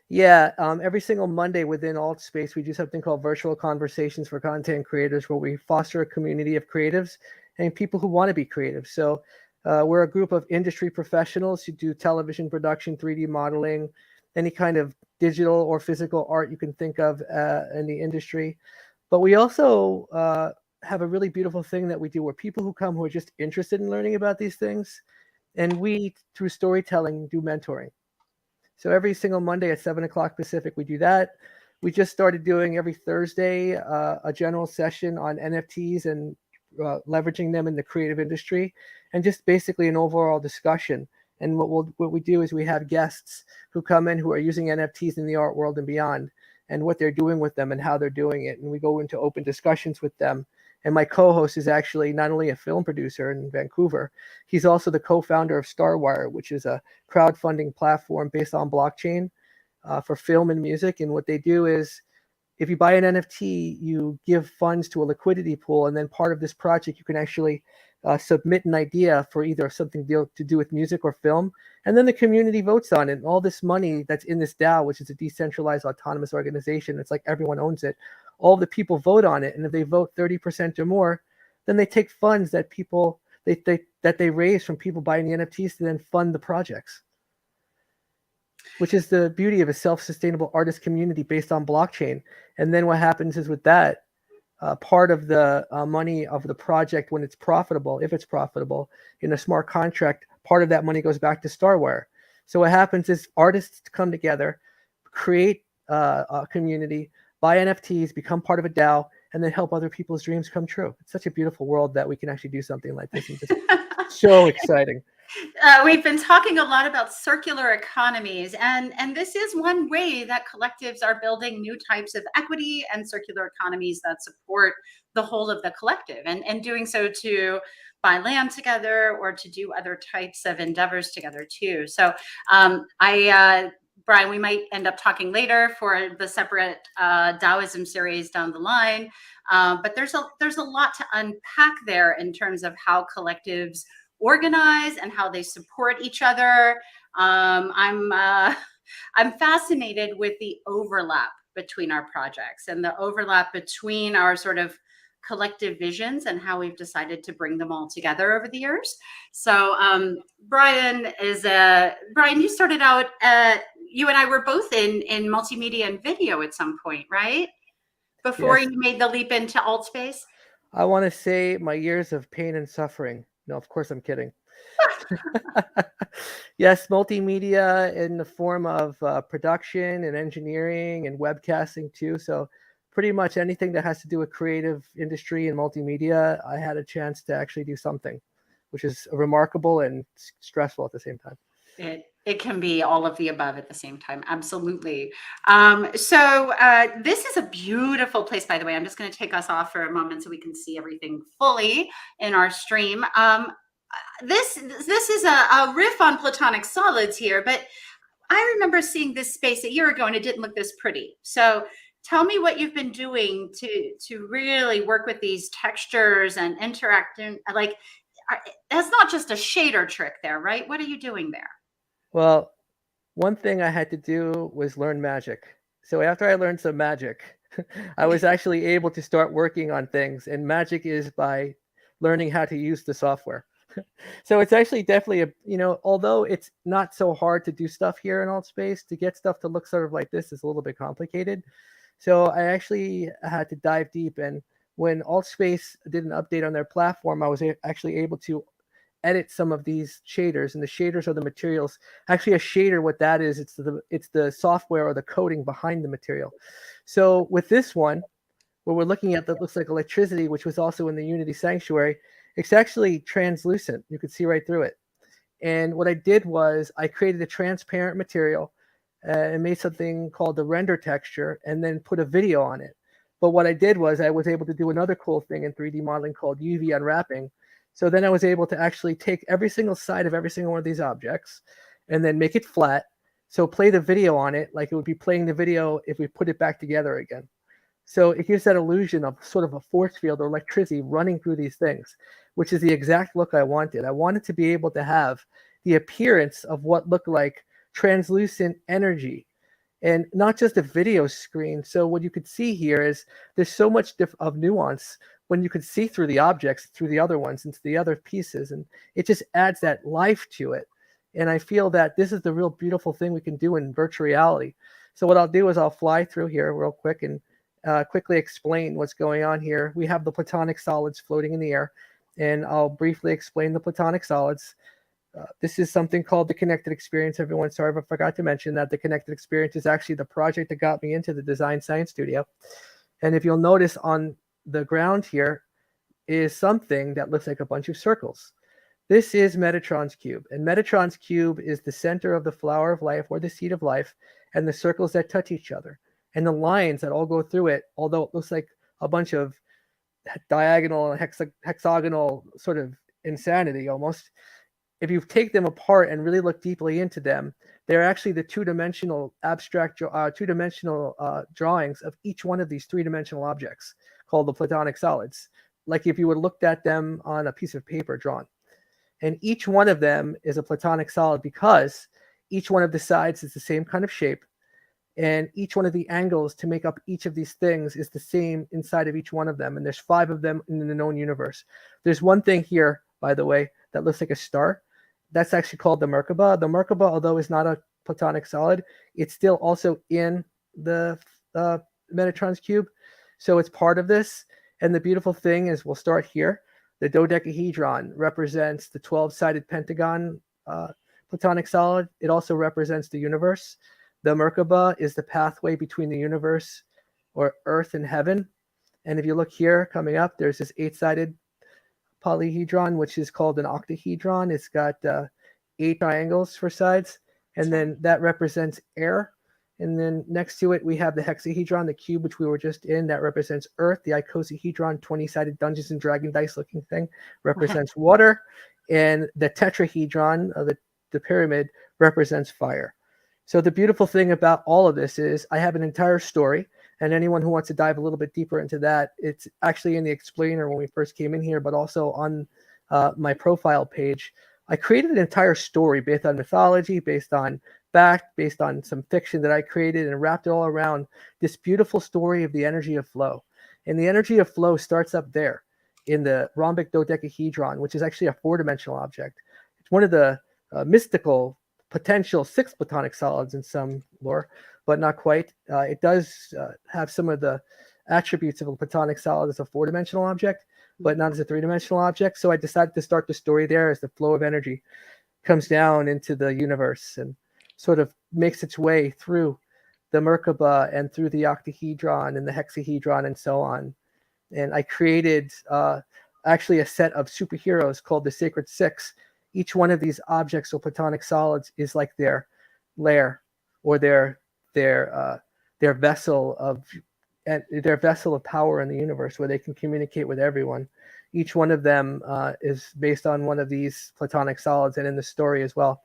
Yeah, every single Monday within AltSpace, we do something called Virtual Conversations for Content Creators, where we foster a community of creatives and people who want to be creative. So we're a group of industry professionals who do television production, 3D modeling, any kind of digital or physical art you can think of in the industry. But we also have a really beautiful thing that we do where people who come who are just interested in learning about these things, and we, through storytelling, do mentoring. So every single Monday at 7 o'clock Pacific, we do that. We just started doing every Thursday a general session on NFTs and leveraging them in the creative industry, and just basically an overall discussion. And what we do is we have guests who come in who are using NFTs in the art world and beyond, and what they're doing with them and how they're doing it. And we go into open discussions with them. And my co-host is actually not only a film producer in Vancouver, he's also the co-founder of Starwire, which is a crowdfunding platform based on blockchain for film and music. And what they do is, if you buy an NFT, you give funds to a liquidity pool, and then part of this project, you can actually submit an idea for either something to do with music or film, and then the community votes on it. And all this money that's in this DAO, which is a decentralized autonomous organization, it's like everyone owns it. All the people vote on it, and if they vote 30% or more, then they take funds that people that they raise from people buying the NFTs to then fund the projects, which is the beauty of a self-sustainable artist community based on blockchain. And then what happens is with that, part of the money of the project, when it's profitable, if it's profitable in a smart contract, part of that money goes back to Starwire. So what happens is artists come together, create a community, buy NFTs, become part of a DAO, and then help other people's dreams come true. It's such a beautiful world that we can actually do something like this. And just so exciting. We've been talking a lot about circular economies, and this is one way that collectives are building new types of equity and circular economies that support the whole of the collective, and doing so to buy land together or to do other types of endeavors together too. So Brian, we might end up talking later for the separate Taoism series down the line, but there's a lot to unpack there in terms of how collectives organize and how they support each other. I'm fascinated with the overlap between our projects and the overlap between our sort of collective visions and how we've decided to bring them all together over the years. So Brian, you started out, you and I were both in multimedia and video at some point, right? Before Yes. You made the leap into AltSpace? I want to say my years of pain and suffering. No, of course I'm kidding. Yes, multimedia in the form of production and engineering and webcasting too. So pretty much anything that has to do with creative industry and multimedia, I had a chance to actually do something, which is remarkable and stressful at the same time. It can be all of the above at the same time. Absolutely. So this is a beautiful place, by the way. I'm just going to take us off for a moment so we can see everything fully in our stream. This is a riff on platonic solids here, but I remember seeing this space a year ago and it didn't look this pretty. So tell me what you've been doing to really work with these textures and interacting. Like, that's not just a shader trick there, right? What are you doing there? Well, one thing I had to do was learn magic. So after I learned some magic, I was actually able to start working on things. And magic is by learning how to use the software. So it's actually definitely although it's not so hard to do stuff here in Altspace, to get stuff to look sort of like this is a little bit complicated. So I actually had to dive deep. And when Altspace did an update on their platform, I was actually able to edit some of these shaders, and the shaders are the materials. Actually, a shader, what that is, it's the software or the coding behind the material. So with this one, what we're looking at that looks like electricity, which was also in the Unity Sanctuary, it's actually translucent. You can see right through it. And what I did was I created a transparent material and made something called the render texture, and then put a video on it. But what I did was I was able to do another cool thing in 3D modeling called UV unwrapping. So then I was able to actually take every single side of every single one of these objects and then make it flat. So play the video on it like it would be playing the video if we put it back together again. So it gives that illusion of sort of a force field or electricity running through these things, which is the exact look I wanted. I wanted to be able to have the appearance of what looked like translucent energy, and not just a video screen. So what you could see here is there's so much of nuance when you could see through the objects, through the other ones, into the other pieces, and it just adds that life to it. And I feel that this is the real beautiful thing we can do in virtual reality. So what I'll do is I'll fly through here real quick and quickly explain what's going on here. We have the platonic solids floating in the air, and I'll briefly explain the platonic solids. This is something called the Connected Experience. Everyone, sorry if I forgot to mention that the Connected Experience is actually the project that got me into the Design Science Studio. And if you'll notice on the ground here is something that looks like a bunch of circles. This is Metatron's cube, and Metatron's cube is the center of the flower of life or the seed of life, and the circles that touch each other, and the lines that all go through it, although it looks like a bunch of diagonal and hexagonal sort of insanity almost. If you take them apart and really look deeply into them, they're actually the two-dimensional abstract, drawings of each one of these three-dimensional objects called the platonic solids, like if you would looked at them on a piece of paper drawn. And each one of them is a platonic solid because each one of the sides is the same kind of shape, and each one of the angles to make up each of these things is the same inside of each one of them. And there's 5 of them in the known universe. There's one thing here, by the way, that looks like a star. That's actually called the Merkabah. The Merkabah, although is not a platonic solid, it's still also in the Metatron's cube. So it's part of this. And the beautiful thing is, we'll start here. The dodecahedron represents the 12-sided pentagon platonic solid. It also represents the universe. The Merkabah is the pathway between the universe, or earth and heaven. And if you look here, coming up, there's this 8-sided polyhedron, which is called an octahedron. It's got 8 triangles for sides, and then that represents air. And then next to it, we have the hexahedron, the cube, which we were just in, that represents earth. The icosahedron, 20-sided Dungeons and Dragon dice looking thing, represents water. And the tetrahedron, the pyramid, represents fire. So the beautiful thing about all of this is I have an entire story, and anyone who wants to dive a little bit deeper into that, it's actually in the explainer when we first came in here, but also on my profile page. I created an entire story based on mythology, based on fact, based on some fiction that I created, and wrapped it all around this beautiful story of the energy of flow. And the energy of flow starts up there in the rhombic dodecahedron, which is actually a 4-dimensional object. It's one of the mystical potential 6 platonic solids in some lore, but not quite. It does have some of the attributes of a platonic solid as a 4-dimensional object, but not as a 3-dimensional object. So I decided to start the story there as the flow of energy comes down into the universe and sort of makes its way through the Merkabah and through the octahedron and the hexahedron and so on. And I created actually a set of superheroes called the Sacred 6. Each one of these objects or platonic solids is like their lair or their vessel of power in the universe, where they can communicate with everyone. Each one of them is based on one of these platonic solids, and in the story as well.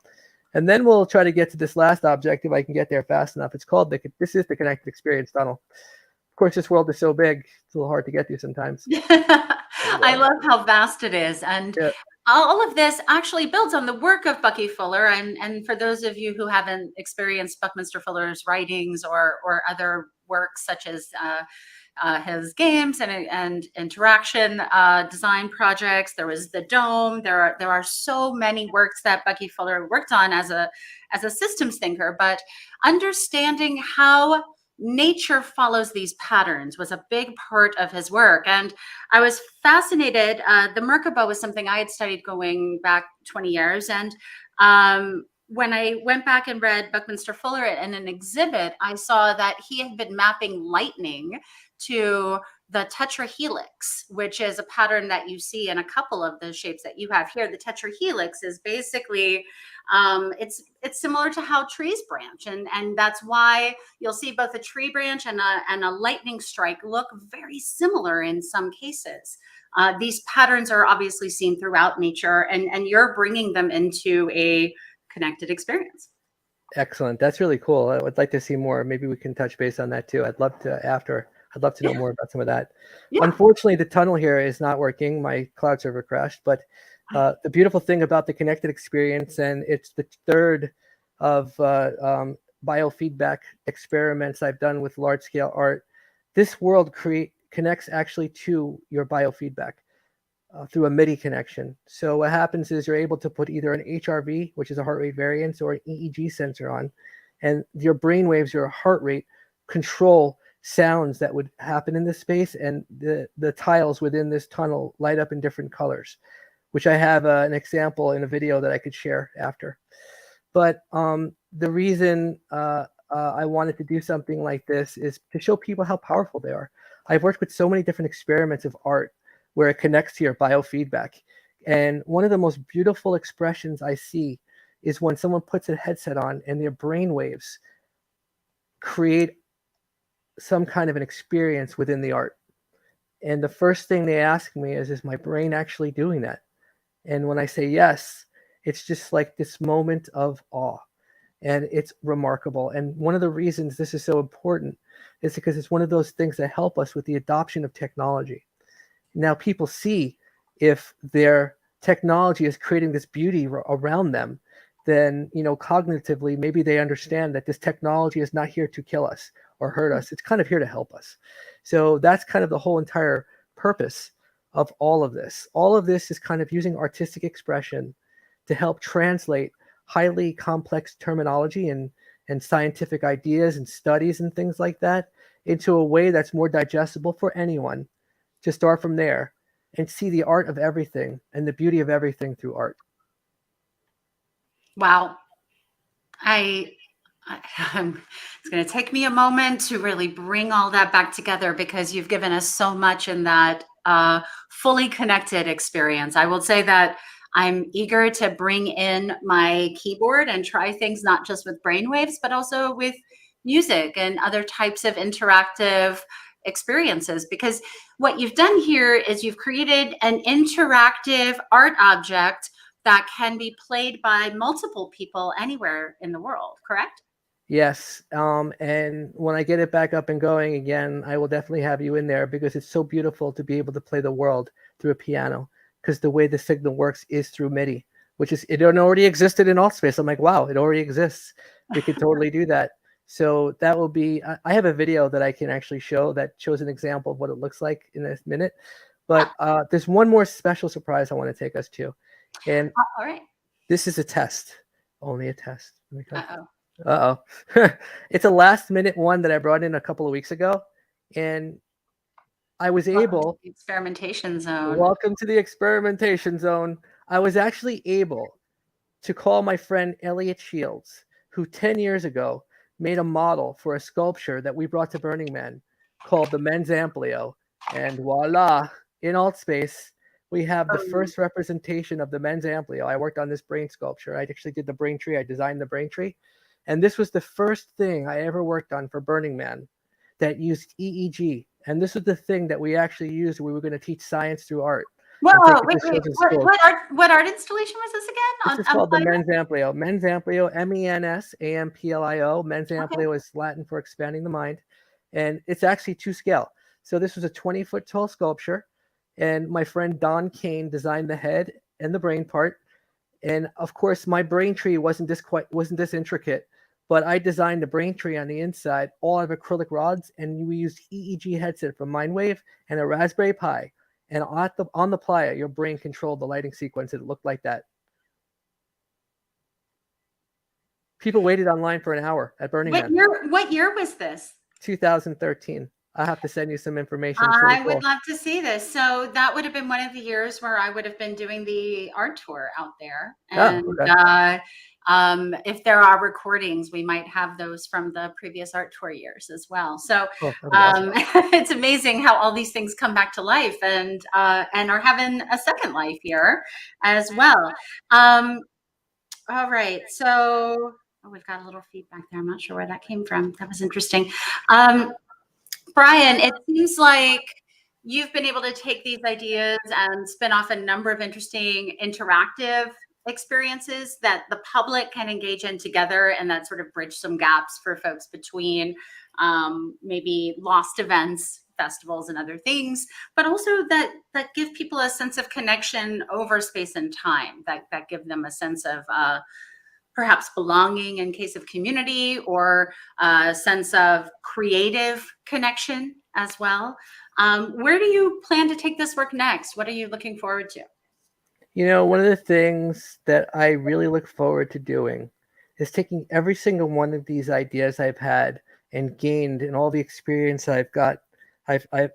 And then we'll try to get to this last object if I can get there fast enough. It's called this is the Connected Experience Tunnel. Of course, this world is so big, it's a little hard to get to sometimes. I love how vast it is. And all of this actually builds on the work of Bucky Fuller. And for those of you who haven't experienced Buckminster Fuller's writings or other works such as his games and interaction design projects, there was the Dome. There are so many works that Bucky Fuller worked on as a systems thinker, but understanding how nature follows these patterns was a big part of his work. And I was fascinated. The Merkabah was something I had studied going back 20 years. And when I went back and read Buckminster Fuller in an exhibit, I saw that he had been mapping lightning to the tetrahelix, which is a pattern that you see in a couple of the shapes that you have here. The tetrahelix is basically, it's similar to how trees branch. And that's why you'll see both a tree branch and a lightning strike look very similar in some cases. These patterns are obviously seen throughout nature, and you're bringing them into a connected experience. Excellent. That's really cool. I would like to see more. Maybe we can touch base on that too. I'd love to know more about some of that. Yeah. Unfortunately, the tunnel here is not working. My cloud server crashed. But the beautiful thing about the connected experience, and it's the third of biofeedback experiments I've done with large scale art. This world connects actually to your biofeedback through a MIDI connection. So what happens is you're able to put either an HRV, which is a heart rate variance, or an EEG sensor on, and your brain waves, your heart rate, control sounds that would happen in this space, and the tiles within this tunnel light up in different colors, which I have an example in a video that I could share after. But the reason I wanted to do something like this is to show people how powerful they are. I've worked with so many different experiments of art where it connects to your biofeedback. And one of the most beautiful expressions I see is when someone puts a headset on and their brain waves create some kind of an experience within the art. And the first thing they ask me is my brain actually doing that? And when I say yes, it's just like this moment of awe. And it's remarkable. And one of the reasons this is so important is because it's one of those things that help us with the adoption of technology. Now people see if their technology is creating this beauty around them, then, cognitively, maybe they understand that this technology is not here to kill us or hurt us. It's kind of here to help us. So that's kind of the whole entire purpose of all of this. All of this is kind of using artistic expression to help translate highly complex terminology and scientific ideas and studies and things like that into a way that's more digestible for anyone to start from there and see the art of everything and the beauty of everything through art. Wow. It's going to take me a moment to really bring all that back together, because you've given us so much in that fully connected experience. I will say that I'm eager to bring in my keyboard and try things not just with brainwaves, but also with music and other types of interactive experiences, because what you've done here is you've created an interactive art object that can be played by multiple people anywhere in the world, correct? Yes. And when I get it back up and going again, I will definitely have you in there, because it's so beautiful to be able to play the world through a piano, because the way the signal works is through MIDI, which is, it already existed in Altspace. I'm like, wow, it already exists. We could totally do that. So that will be, I have a video that I can actually show that shows an example of what it looks like in a minute. But there's one more special surprise I want to take us to. And all right, this is a test, only a test. Uh-oh. It's a last minute one that I brought in a couple of weeks ago. And I was able. Experimentation Zone. Welcome to the Experimentation Zone. I was actually able to call my friend Elliot Shields, who 10 years ago made a model for a sculpture that we brought to Burning Man called the Men's Amplio. And voila, in AltSpace, we have the first representation of the Men's Amplio. I worked on this brain sculpture. I actually did the brain tree. I designed the brain tree. And this was the first thing I ever worked on for Burning Man that used EEG. And this was the thing that we actually used. We were going to teach science through art. Whoa, wait. What art installation was this again? This is called the Men's Amplio. Men's Amplio, MENSAMPLIO. Men's Amplio is Latin for expanding the mind. And it's actually to scale. So this was a 20-foot tall sculpture. And my friend Don Kane designed the head and the brain part. And of course, my brain tree wasn't this intricate, but I designed the brain tree on the inside, all out of acrylic rods, and we used EEG headset from Mindwave and a Raspberry Pi. And on the playa, your brain controlled the lighting sequence. It looked like that. People waited online for an hour at Burning Man. What year was this? 2013. I'll have to send you some information. I would love to see this. So that would have been one of the years where I would have been doing the art tour out there. And if there are recordings, we might have those from the previous art tour years as well. So awesome. It's amazing how all these things come back to life and are having a second life here as well. All right. So we've got a little feedback there. I'm not sure where that came from. That was interesting. Brian, it seems like you've been able to take these ideas and spin off a number of interesting interactive experiences that the public can engage in together, and that sort of bridge some gaps for folks between maybe lost events, festivals, and other things, but also that give people a sense of connection over space and time, that give them a sense of perhaps belonging in case of community, or a sense of creative connection as well. Where do you plan to take this work next? What are you looking forward to? You know, one of the things that I really look forward to doing is taking every single one of these ideas I've had and gained and all the experience I've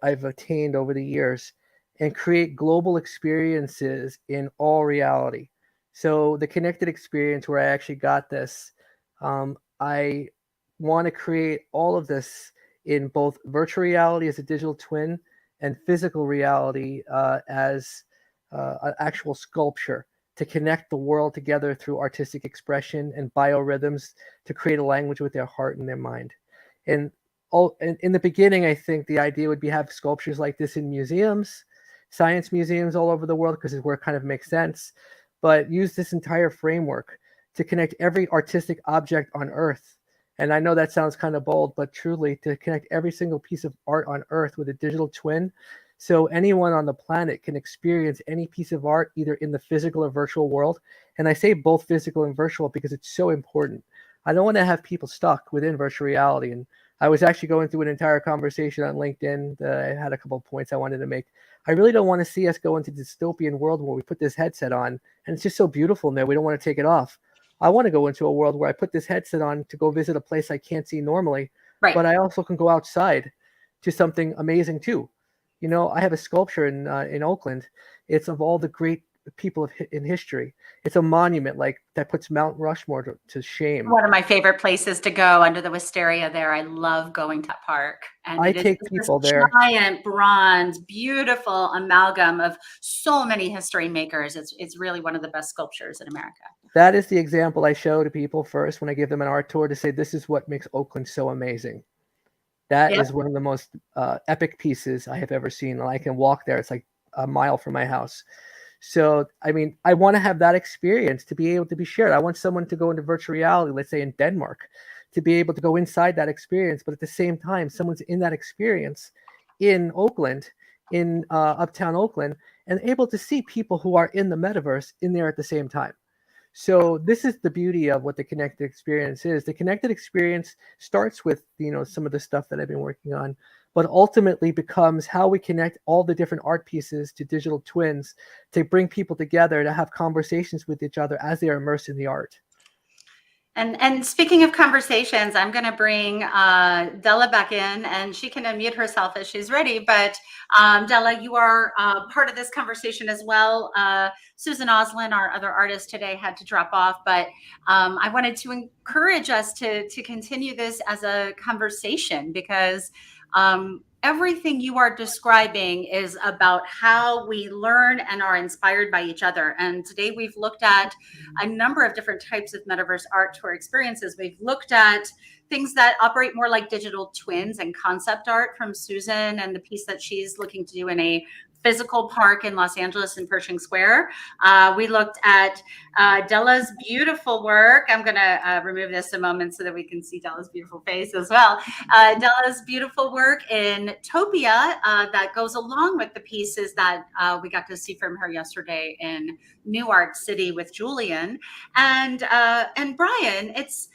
attained over the years, and create global experiences in all reality. So the connected experience where I actually got this, I want to create all of this in both virtual reality as a digital twin and physical reality as an actual sculpture, to connect the world together through artistic expression and biorhythms, to create a language with their heart and their mind. And in the beginning, I think the idea would be have sculptures like this in museums, science museums all over the world, because it's where it kind of makes sense. But use this entire framework to connect every artistic object on Earth. And I know that sounds kind of bold, but truly to connect every single piece of art on Earth with a digital twin. So anyone on the planet can experience any piece of art either in the physical or virtual world. And I say both physical and virtual because it's so important. I don't want to have people stuck within virtual reality. And I was actually going through an entire conversation on LinkedIn. I had a couple of points I wanted to make. I really don't want to see us go into a dystopian world where we put this headset on and it's just so beautiful in there, we don't want to take it off. I want to go into a world where I put this headset on to go visit a place I can't see normally, right, but I also can go outside to something amazing too. You know, I have a sculpture in Oakland. It's of all the great people in history. It's a monument like that puts Mount Rushmore to shame. One of my favorite places to go under the wisteria there. I love going to that park. And I take people there. Giant bronze, beautiful amalgam of so many history makers. It's really one of the best sculptures in America. That is the example I show to people first when I give them an art tour, to say this is what makes Oakland so amazing. That is one of the most epic pieces I have ever seen. And I can walk there. It's like a mile from my house. So, I mean, I want to have that experience to be able to be shared. I want someone to go into virtual reality, let's say in Denmark, to be able to go inside that experience. But at the same time, someone's in that experience in Oakland, in uptown Oakland, and able to see people who are in the metaverse in there at the same time. So this is the beauty of what the connected experience is. The connected experience starts with, you know, some of the stuff that I've been working on, but ultimately becomes how we connect all the different art pieces to digital twins to bring people together to have conversations with each other as they are immersed in the art. And speaking of conversations, I'm going to bring Della back in, and she can unmute herself as she's ready. But Della, you are part of this conversation as well. Suzan Ozlin, our other artist today, had to drop off, but I wanted to encourage us to continue this as a conversation, because everything you are describing is about how we learn and are inspired by each other. And today we've looked at a number of different types of metaverse art tour experiences. We've looked at things that operate more like digital twins and concept art from Suzan, and the piece that she's looking to do in a physical park in Los Angeles in Pershing Square. We looked at Della's beautiful work. I'm going to remove this a moment so that we can see Della's beautiful face as well. Della's beautiful work in Topia that goes along with the pieces that we got to see from her yesterday in Newark City with Julian. And Brian, it's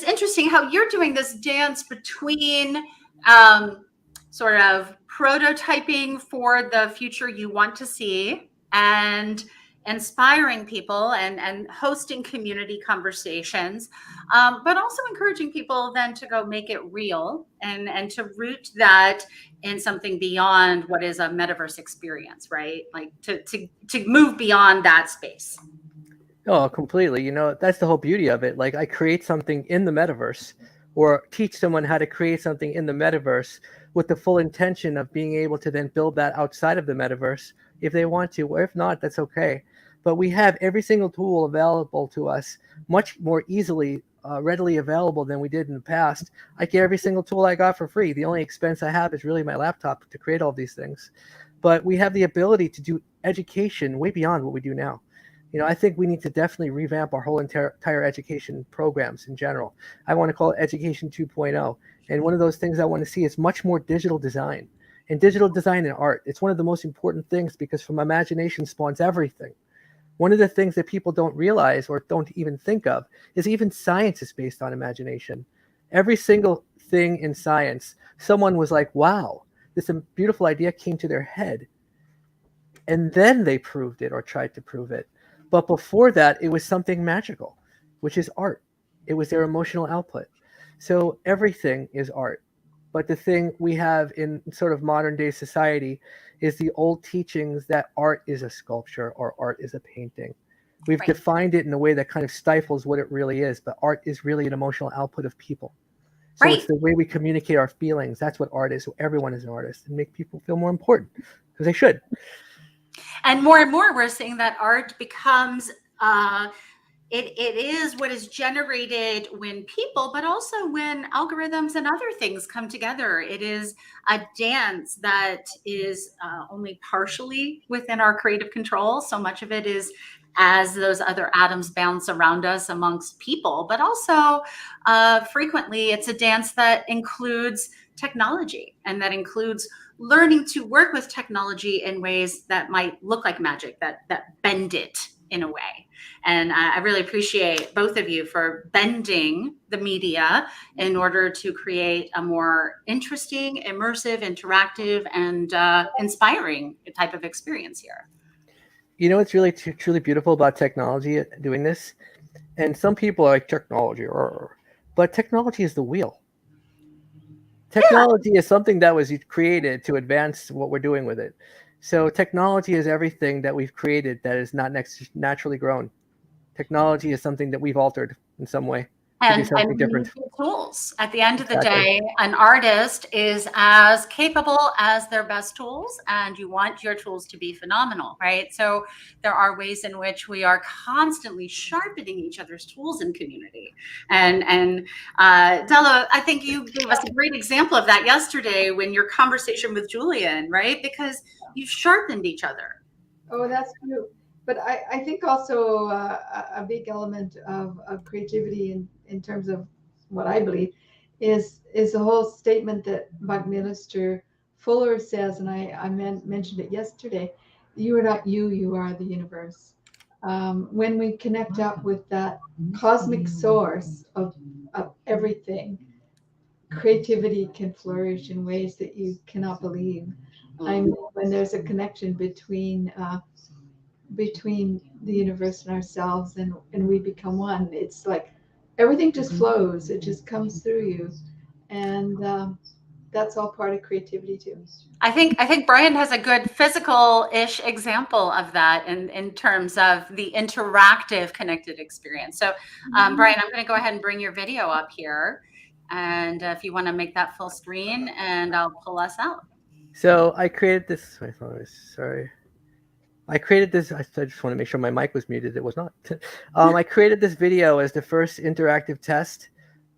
interesting how you're doing this dance between sort of prototyping for the future you want to see and inspiring people and hosting community conversations, but also encouraging people then to go make it real and to root that in something beyond what is a metaverse experience, right? Like to move beyond that space. Oh, completely. You know, that's the whole beauty of it. Like I create something in the metaverse or teach someone how to create something in the metaverse with the full intention of being able to then build that outside of the metaverse if they want to, or if not, that's okay. But we have every single tool available to us much more easily, readily available than we did in the past. I get every single tool I got for free. The only expense I have is really my laptop to create all these things. But we have the ability to do education way beyond what we do now. You know, I think we need to definitely revamp our whole entire education programs in general. I want to call it Education 2.0. And one of those things I want to see is much more digital design. And digital design and art, it's one of the most important things because from imagination spawns everything. One of the things that people don't realize or don't even think of is even science is based on imagination. Every single thing in science, someone was like, wow, this beautiful idea came to their head. And then they proved it or tried to prove it. But before that, it was something magical, which is art. It was their emotional output. So everything is art. But the thing we have in sort of modern day society is the old teachings that art is a sculpture or art is a painting. We've defined it in a way that kind of stifles what it really is, but art is really an emotional output of people. So it's the way we communicate our feelings. That's what art is. So everyone is an artist and make people feel more important because they should. And more, we're seeing that art becomes, it is what is generated when people, but also when algorithms and other things come together. It is a dance that is only partially within our creative control. So much of it is as those other atoms bounce around us amongst people, but also frequently it's a dance that includes technology and that includes learning to work with technology in ways that might look like magic, that bend it in a way. And I really appreciate both of you for bending the media in order to create a more interesting, immersive, interactive, and inspiring type of experience here. You know what's really truly beautiful about technology doing this? And some people are like, technology, but technology is the wheel. Technology is something that was created to advance what we're doing with it. So technology is everything that we've created that is not naturally grown. Technology is something that we've altered in some way. And different tools. At the end of the day, an artist is as capable as their best tools, and you want your tools to be phenomenal, right? So there are ways in which we are constantly sharpening each other's tools in community. And Della, I think you gave us a great example of that yesterday when your conversation with Julian, right? Because you sharpened each other. Oh, that's true. But I think also a big element of creativity in terms of what I believe is the whole statement that Mcallister Fuller says, and I mentioned it yesterday, you are not you, you are the universe. When we connect up with that cosmic source of everything, creativity can flourish in ways that you cannot believe. I mean, when there's a connection between the universe and ourselves and we become one, it's like everything just flows, it just comes through you, and that's all part of creativity too. I think Brian has a good physical-ish example of that in terms of the interactive connected experience. So Brian, I'm going to go ahead and bring your video up here, and if you want to make that full screen, and I'll pull us out. So I created this, I created this, I just want to make sure my mic was muted. It was not. I created this video as the first interactive test.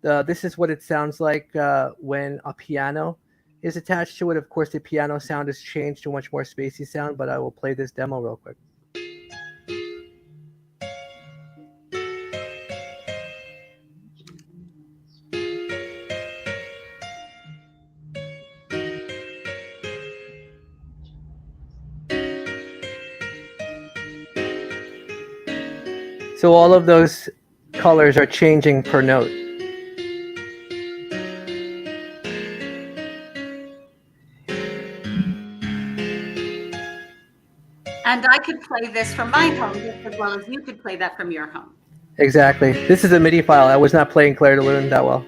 This is what it sounds like when a piano is attached to it. Of course, the piano sound has changed to a much more spacey sound, but I will play this demo real quick. So all of those colors are changing per note. And I could play this from my home just as well as you could play that from your home. Exactly. This is a MIDI file. I was not playing Clair de Lune that well.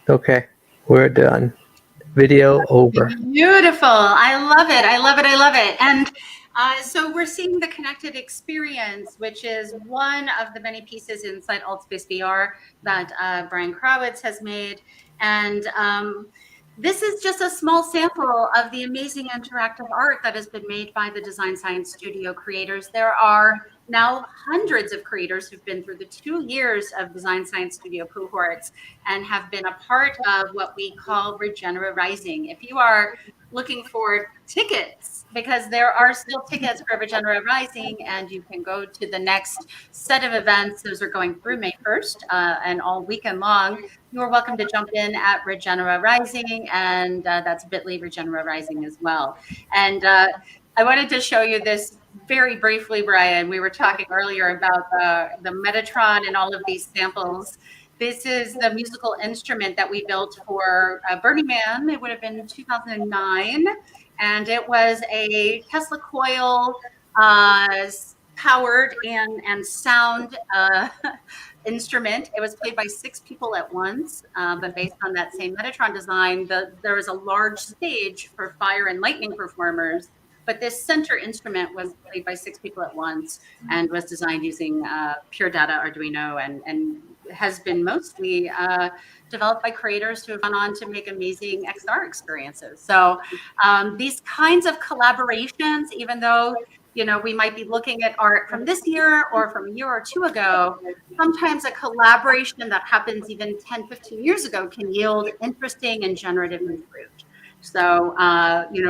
Okay, we're done. Video over. Beautiful. I love it. I love it. I love it. And so we're seeing the connected experience, which is one of the many pieces inside AltspaceVR that Brian Krawitz has made. And this is just a small sample of the amazing interactive art that has been made by the Design Science Studio creators. There are now hundreds of creators who've been through the 2 years of Design Science Studio cohorts and have been a part of what we call Regenera Rising. If you are looking for tickets, because there are still tickets for Regenera Rising, and you can go to the next set of events. Those are going through May 1st and all weekend long. You're welcome to jump in at Regenera Rising, and that's bit.ly Regenera Rising as well. And I wanted to show you this very briefly, Brian. We were talking earlier about the Metatron and all of these samples. This is the musical instrument that we built for Burning Man. It would have been 2009. And it was a Tesla coil powered and sound instrument. It was played by 6 people at once, but based on that same Metatron design, there was a large stage for fire and lightning performers. But this center instrument was played by 6 people at once and was designed using pure data Arduino and has been mostly developed by creators who have gone on to make amazing XR experiences. So these kinds of collaborations, even though we might be looking at art from this year or from a year or 2 ago, sometimes a collaboration that happens even 10, 15 years ago can yield interesting and generative new fruit. So,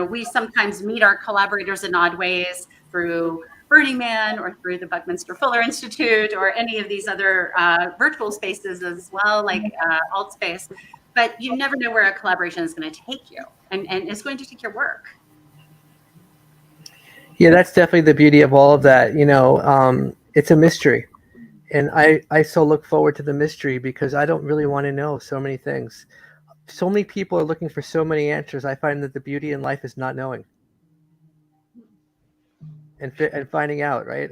we sometimes meet our collaborators in odd ways through Burning Man or through the Buckminster Fuller Institute or any of these other virtual spaces as well, like AltSpace. But you never know where a collaboration is going to take you and it's going to take your work. Yeah, that's definitely the beauty of all of that. It's a mystery. And I so look forward to the mystery because I don't really want to know so many things. So many people are looking for so many answers. I find that the beauty in life is not knowing and finding out, right?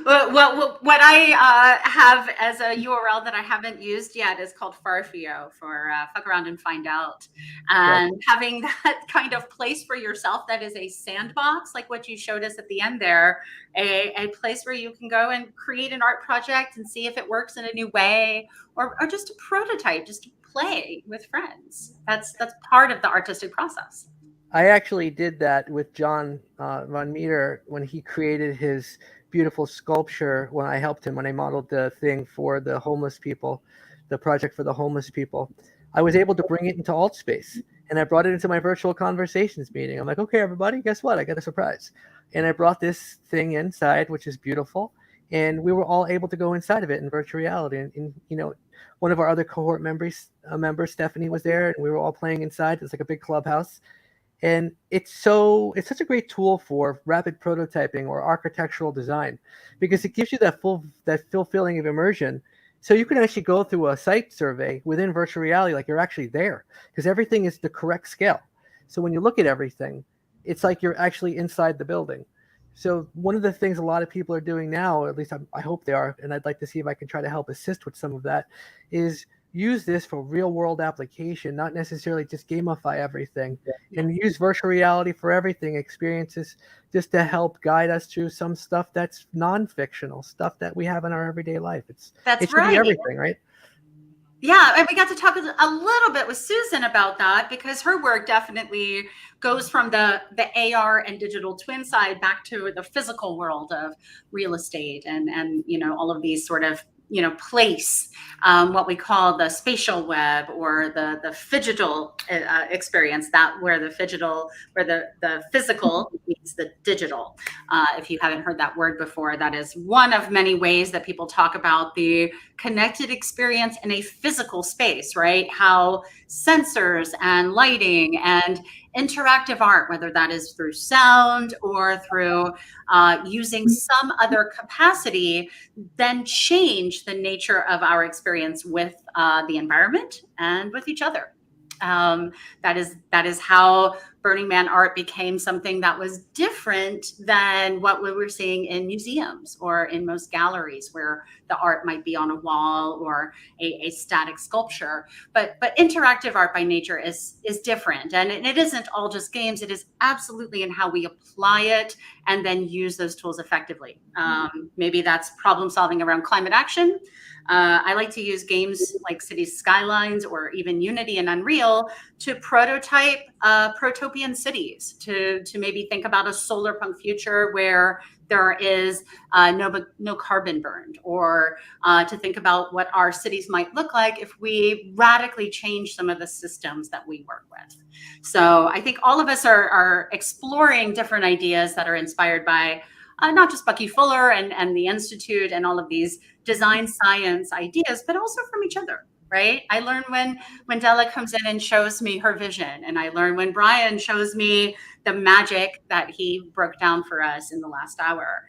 Well, what I have as a URL that I haven't used yet is called Farfio for fuck around and find out. And having that kind of place for yourself that is a sandbox, like what you showed us at the end there, a place where you can go and create an art project and see if it works in a new way, or just a prototype, just to play with friends. That's part of the artistic process. I actually did that with John von Meter when he created his beautiful sculpture, when I helped him, when I modeled the thing for the homeless people, the project for the homeless people. I was able to bring it into AltSpace, and I brought it into my virtual conversations meeting. I'm like, okay, everybody, guess what? I got a surprise. And I brought this thing inside, which is beautiful. and we were all able to go inside of it in virtual reality. And you know, one of our other cohort members, Stephanie, was there, and we were all playing inside. It's like a big clubhouse, and it's such a great tool for rapid prototyping or architectural design, because it gives you that full feeling of immersion. So you can actually go through a site survey within virtual reality like you're actually there, because everything is the correct scale. So when you look at everything, it's like you're actually inside the building. So one of the things a lot of people are doing now, at least I hope they are, and I'd like to see if I can try to help assist with some of that, is use this for real world application, not necessarily just gamify everything, and use virtual reality for everything, experiences, just to help guide us through some stuff that's non-fictional, stuff that we have in our everyday life. It should be everything, right? Yeah, and we got to talk a little bit with Suzan about that, because her work definitely goes from the AR and digital twin side back to the physical world of real estate and you know, all of these sort of, you know, place, what we call the spatial web, or the phygital experience, that where the physical meets the digital. If you haven't heard that word before, that is one of many ways that people talk about the connected experience in a physical space, right? How sensors and lighting and interactive art, whether that is through sound or through using some other capacity, then change the nature of our experience with the environment and with each other. That is how Burning Man art became something that was different than what we were seeing in museums or in most galleries, where the art might be on a wall or a static sculpture. But interactive art by nature is different, and it isn't all just games. It is absolutely in how we apply it and then use those tools effectively. Maybe that's problem solving around climate action. I like to use games like City Skylines or even Unity and Unreal to prototype protopian cities, to maybe think about a solar punk future where there is no carbon burned, or to think about what our cities might look like if we radically change some of the systems that we work with. So I think all of us are exploring different ideas that are inspired by not just Bucky Fuller and the Institute and all of these design science ideas, but also from each other, right? I learn when Della comes in and shows me her vision, and I learn when Brian shows me the magic that he broke down for us in the last hour.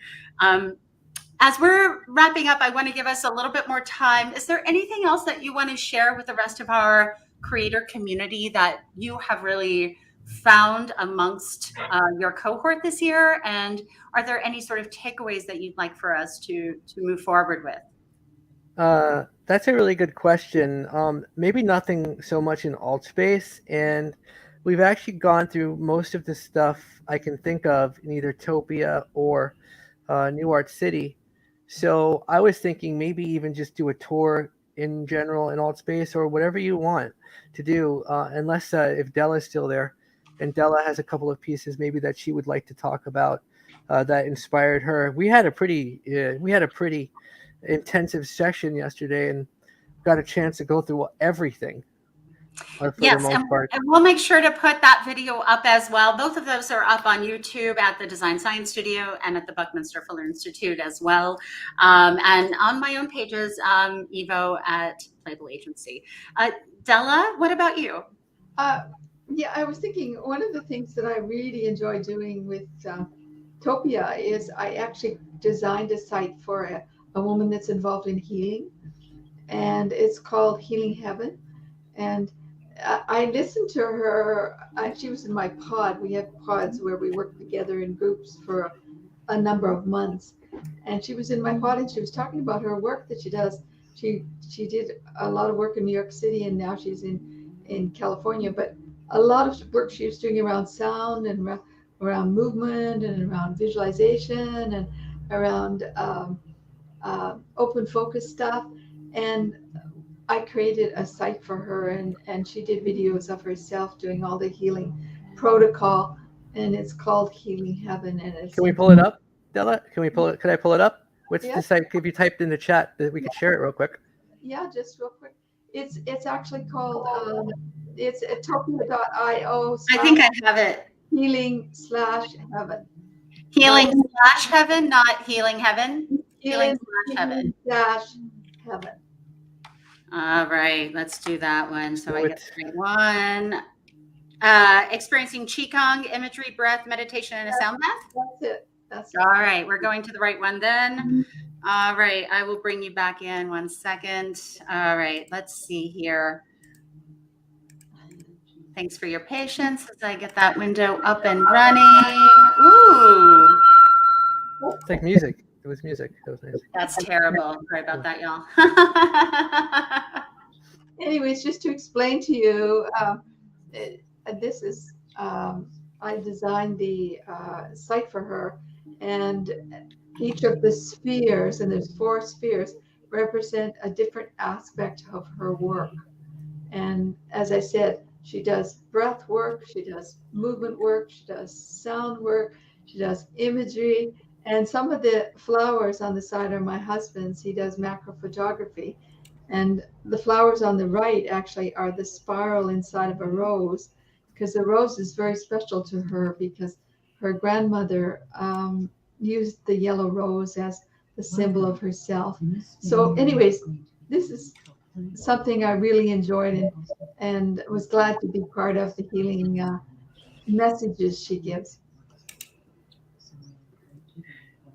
As we're wrapping up, I want to give us a little bit more time. Is there anything else that you want to share with the rest of our creator community that you have really found amongst your cohort this year? And are there any sort of takeaways that you'd like for us to move forward with? That's a really good question. Maybe nothing so much in AltSpace, and we've actually gone through most of the stuff I can think of in either Topia or New Art City. So I was thinking maybe even just do a tour in general in AltSpace, or whatever you want to do, unless if Della's still there, and Della has a couple of pieces maybe that she would like to talk about that inspired her. We had a pretty intensive session yesterday and got a chance to go through everything. Yes, and we'll make sure to put that video up as well. Both of those are up on YouTube at the Design Science Studio and at the Buckminster Fuller Institute as well. And on my own pages, Evo at Playable Agency. Della, what about you? Yeah, I was thinking one of the things that I really enjoy doing with Topia is I actually designed a site for a woman that's involved in healing, and it's called Healing Heaven. And I listened to her. She was in my pod. We have pods where we work together in groups for a number of months. And she was in my pod, and she was talking about her work that she does. She did a lot of work in New York City, and now she's in California. But a lot of work she was doing around sound and around movement and around visualization and around open focus stuff. And I created a site for her, and she did videos of herself doing all the healing protocol, and it's called Healing Heaven. And can we pull it up, Della? Can I pull it up? What's Yeah. the site? If you typed in the chat, that we could share it real quick. Yeah, just real quick. It's actually called it's at topia.io. I think I have it. Healing/heaven. Healing/heaven, not healing heaven. Healing/heaven. Heaven. All right, let's do that one. So Do I get it. the right one. Experiencing Qigong, imagery, breath, meditation, and a sound bath. That's it. That's it. All right, we're going to the right one then. All right, I will bring you back in 1 second. All right, let's see here. Thanks for your patience as I get that window up and running. Ooh, It's like music. It was music. That was nice. that's terrible. Sorry about that, y'all. Anyways, just to explain to you, this is, I designed the site for her, and each of the spheres, and there's 4 spheres, represent a different aspect of her work. And as I said, she does breath work, she does movement work, she does sound work, she does imagery, and some of the flowers on the side are my husband's. He does macro photography. And the flowers on the right actually are the spiral inside of a rose, because the rose is very special to her because her grandmother used the yellow rose as the symbol of herself. So anyways, this is something I really enjoyed and was glad to be part of the healing messages she gives.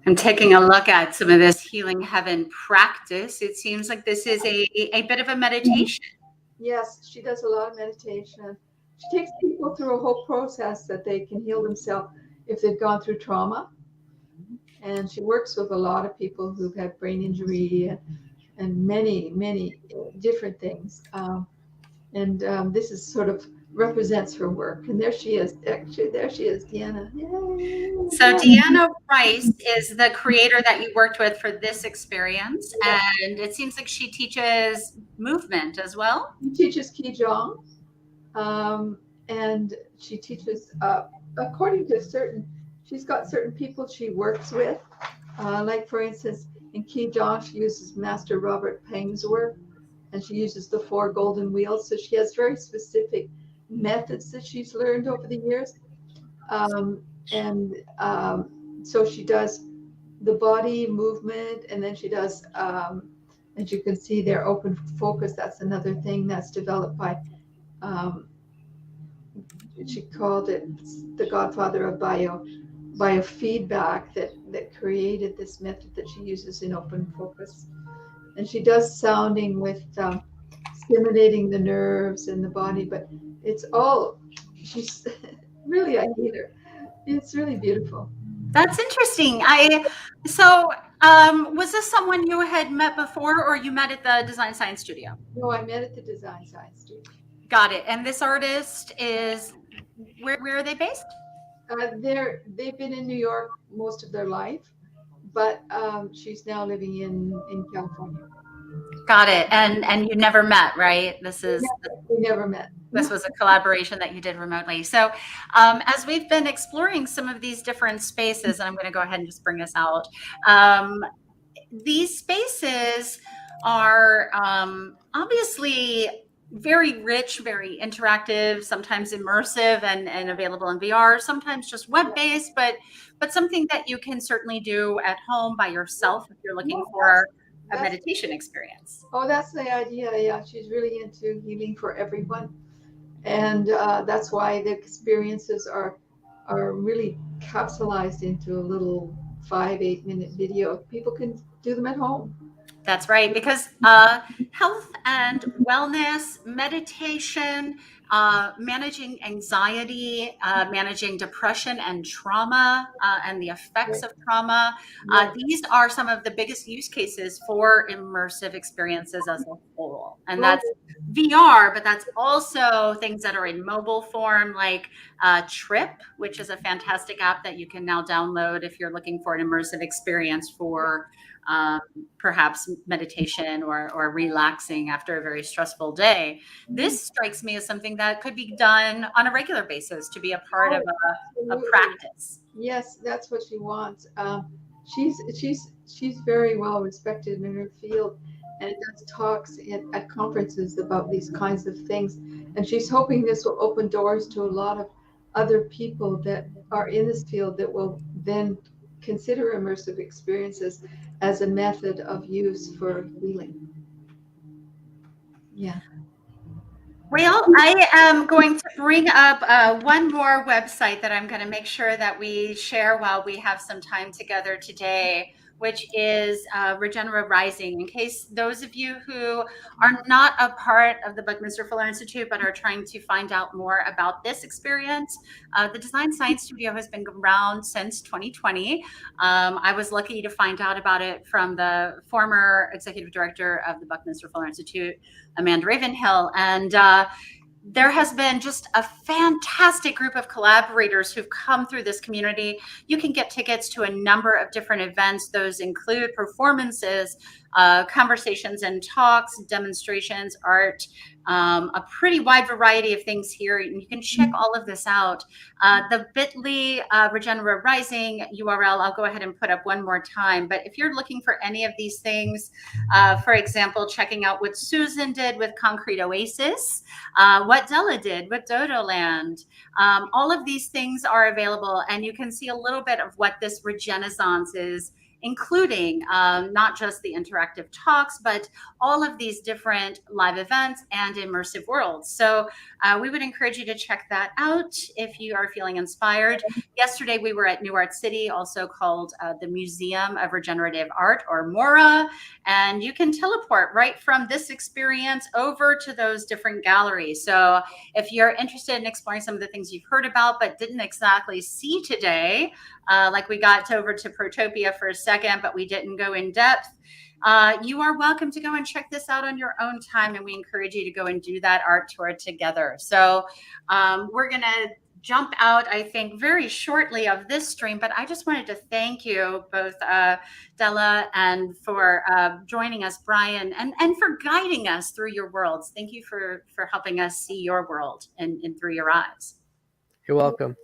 I'm taking a look at some of this healing heaven practice. It seems like this is a bit of a meditation. Yes, she does a lot of meditation. She takes people through a whole process that they can heal themselves if they've gone through trauma. And she works with a lot of people who've had brain injury and many, many different things. This is sort of represents her work. And there she is. Actually, there she is, Deanna. Yay. So Deanna Rice is the creator that you worked with for this experience. And it seems like she teaches movement as well. She teaches Qigong. And she teaches, according to she's got certain people she works with. Like, for instance, in Qigong, she uses Master Robert Peng's work, and she uses the 4 golden wheels. So she has very specific methods that she's learned over the years. So she does the body movement, and then she does, as you can see there, open focus. That's another thing that's developed by, she called it the godfather of biofeedback that created this method that she uses in open focus. And she does sounding with stimulating the nerves in the body, but it's all, she's really a healer. It's really beautiful. That's interesting. Was this someone you had met before, or you met at the Design Science Studio? No, I met at the Design Science Studio. Got it. And this artist is, where are they based? They've been in New York most of their life, but she's now living in California. Got it. And you never met, right? We never met. This was a collaboration that you did remotely. So as we've been exploring some of these different spaces, and I'm going to go ahead and just bring this out. These spaces are obviously very rich, very interactive, sometimes immersive and available in VR, sometimes just web-based, but something that you can certainly do at home by yourself if you're looking for a meditation experience. Oh, that's the idea. Yeah, she's really into healing for everyone. And that's why the experiences are really capsulized into a little 5-8 minute video. People can do them at home. That's right, because health and wellness, meditation, managing anxiety, managing depression and trauma, and the effects of trauma. These are some of the biggest use cases for immersive experiences as a whole. And that's VR, but that's also things that are in mobile form, like Trip, which is a fantastic app that you can now download if you're looking for an immersive experience for perhaps meditation or relaxing after a very stressful day. This strikes me as something that could be done on a regular basis to be a part of a practice. Yes, that's what she wants. She's very well respected in her field, and does talks at conferences about these kinds of things. And she's hoping this will open doors to a lot of other people that are in this field that will then consider immersive experiences as a method of use for healing. Yeah. Well, I am going to bring up one more website that I'm going to make sure that we share while we have some time together today, which is Regenera Rising. In case those of you who are not a part of the Buckminster Fuller Institute but are trying to find out more about this experience, the Design Science Studio has been around since 2020. I was lucky to find out about it from the former executive director of the Buckminster Fuller Institute, Amanda Ravenhill, and there has been just a fantastic group of collaborators who've come through this community. You can get tickets to a number of different events. Those include performances, conversations and talks, demonstrations, art, a pretty wide variety of things here. And you can check all of this out. The bit.ly Regenera Rising URL, I'll go ahead and put up one more time. But if you're looking for any of these things, for example, checking out what Suzan did with Concrete Oasis, what Della did with Dodo Land, all of these things are available. And you can see a little bit of what this Regenaissance is, including not just the interactive talks, but all of these different live events and immersive worlds. So we would encourage you to check that out if you are feeling inspired. Yesterday, we were at New Art City, also called the Museum of Regenerative Art, or MORA, and you can teleport right from this experience over to those different galleries. So if you're interested in exploring some of the things you've heard about but didn't exactly see today, like we got over to Protopia for a second, but we didn't go in depth, you are welcome to go and check this out on your own time, and we encourage you to go and do that art tour together. So we're going to jump out, I think, very shortly of this stream, but I just wanted to thank you both, Della, and for joining us, Brian, and for guiding us through your worlds. Thank you for helping us see your world and through your eyes. You're welcome.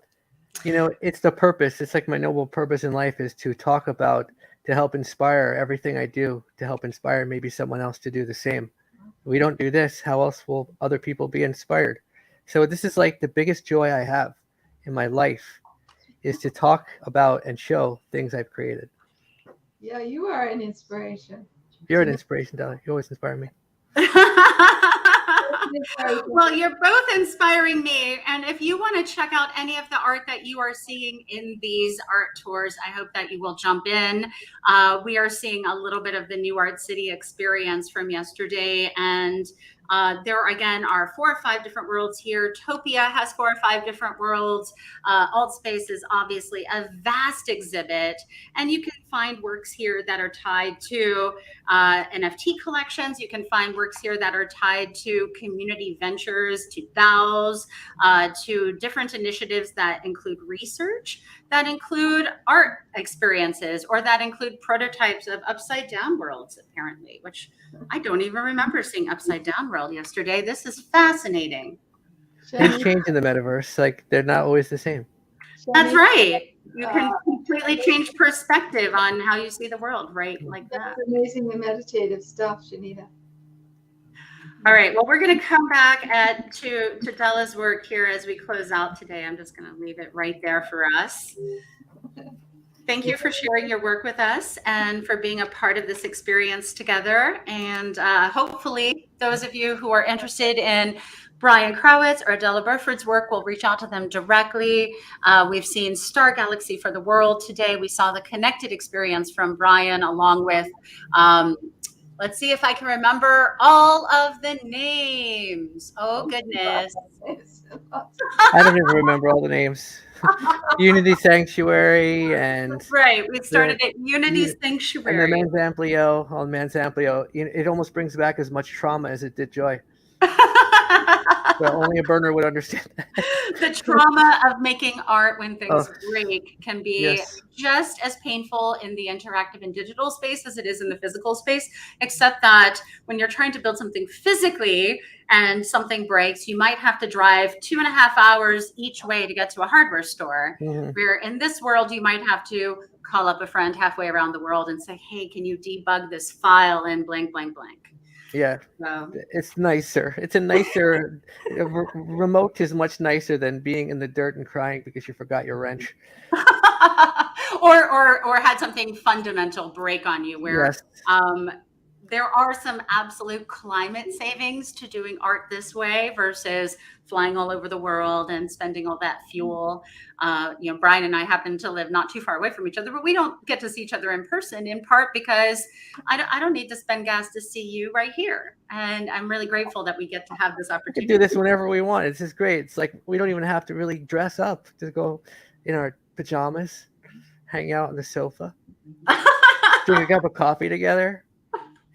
You know, it's the purpose. It's like my noble purpose in life is to talk about, to help inspire everything I do, to help inspire maybe someone else to do the same. If we don't do this, how else will other people be inspired? So this is like the biggest joy I have in my life, is to talk about and show things I've created. Yeah, you are an inspiration. You're an inspiration, Della. You always inspire me. Well, you're both inspiring me. And if you want to check out any of the art that you are seeing in these art tours, I hope that you will jump in. We are seeing a little bit of the New Art City experience from yesterday. And there, again, are 4 or 5 different worlds here. Topia has 4 or 5 different worlds. Altspace is obviously a vast exhibit. And you can find works here that are tied to NFT collections. You can find works here that are tied to community ventures, to DAOs, to different initiatives that include research, that include art experiences, or that include prototypes of upside down worlds, apparently, which I don't even remember seeing upside down world yesterday. This is fascinating. Things change in the metaverse. Like, they're not always the same. That's right. You can completely change perspective on how you see the world, right? Like that. That's amazingly meditative stuff, Shanita. All right. Well, we're going to come back to Della's work here as we close out today. I'm just going to leave it right there for us. Thank you for sharing your work with us and for being a part of this experience together. And hopefully those of you who are interested in Brian Krawitz or Della Burford's work will reach out to them directly. We've seen Star Galaxy for the World today. We saw the Connected experience from Brian, along with, let's see if I can remember all of the names. Oh, goodness. I don't even remember all the names. Unity Sanctuary and right. We started at Unity Sanctuary. And the Man's Amplio, all Man's Amplio. It almost brings back as much trauma as it did joy. Well, only a burner would understand that. The trauma of making art when things break can be just as painful in the interactive and digital space as it is in the physical space, except that when you're trying to build something physically and something breaks, you might have to drive 2.5 hours each way to get to a hardware store. Mm-hmm. Where in this world, you might have to call up a friend halfway around the world and say, hey, can you debug this file in blank, blank, blank? Yeah, So. it's nicer. It's a nicer remote is much nicer than being in the dirt and crying because you forgot your wrench. or had something fundamental break on you where Yes. there are some absolute climate savings to doing art this way versus flying all over the world and spending all that fuel. Brian and I happen to live not too far away from each other, but we don't get to see each other in person, in part because I don't need to spend gas to see you right here. And I'm really grateful that we get to have this We opportunity. can do this whenever we want. It's just great. It's like we don't even have to really dress up. Just go in our pajamas, hang out on the sofa, drink a cup of coffee together.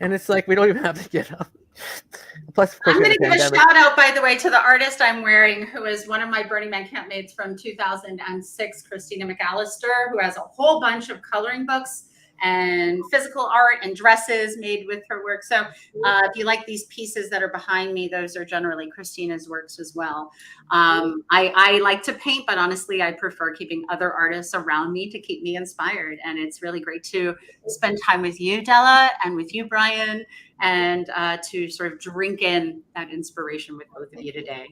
And it's like we don't even have to get up. Plus, of course, I'm going to give a shout out, by the way, to the artist I'm wearing, who is one of my Burning Man campmates from 2006, Christina Mcallister, who has a whole bunch of coloring books and physical art and dresses made with her work. So if you like these pieces that are behind me, those are generally Christina's works as well. I like to paint, but honestly, I prefer keeping other artists around me to keep me inspired. And it's really great to spend time with you, Della, and with you, Brian, and to sort of drink in that inspiration with both of you today.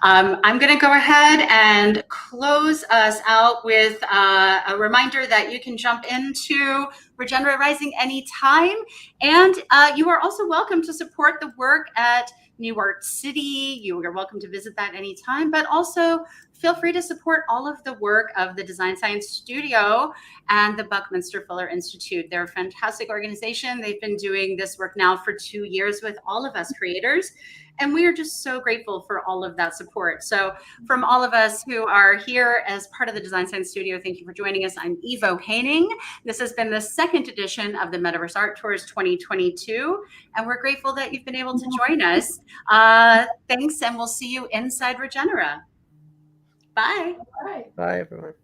I'm going to go ahead and close us out with a reminder that you can jump into Regenera Rising anytime. And you are also welcome to support the work at New Art City. You are welcome to visit that anytime, but also feel free to support all of the work of the Design Science Studio and the Buckminster Fuller Institute. They're a fantastic organization. They've been doing this work now for 2 years with all of us creators. And we are just so grateful for all of that support. So from all of us who are here as part of the Design Science Studio, thank you for joining us. I'm Ivo Haining. This has been the second edition of the Metaverse Art Tours 2022. And we're grateful that you've been able to join us. Thanks, and we'll see you inside Regenera. Bye. Bye, everyone.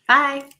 Bye.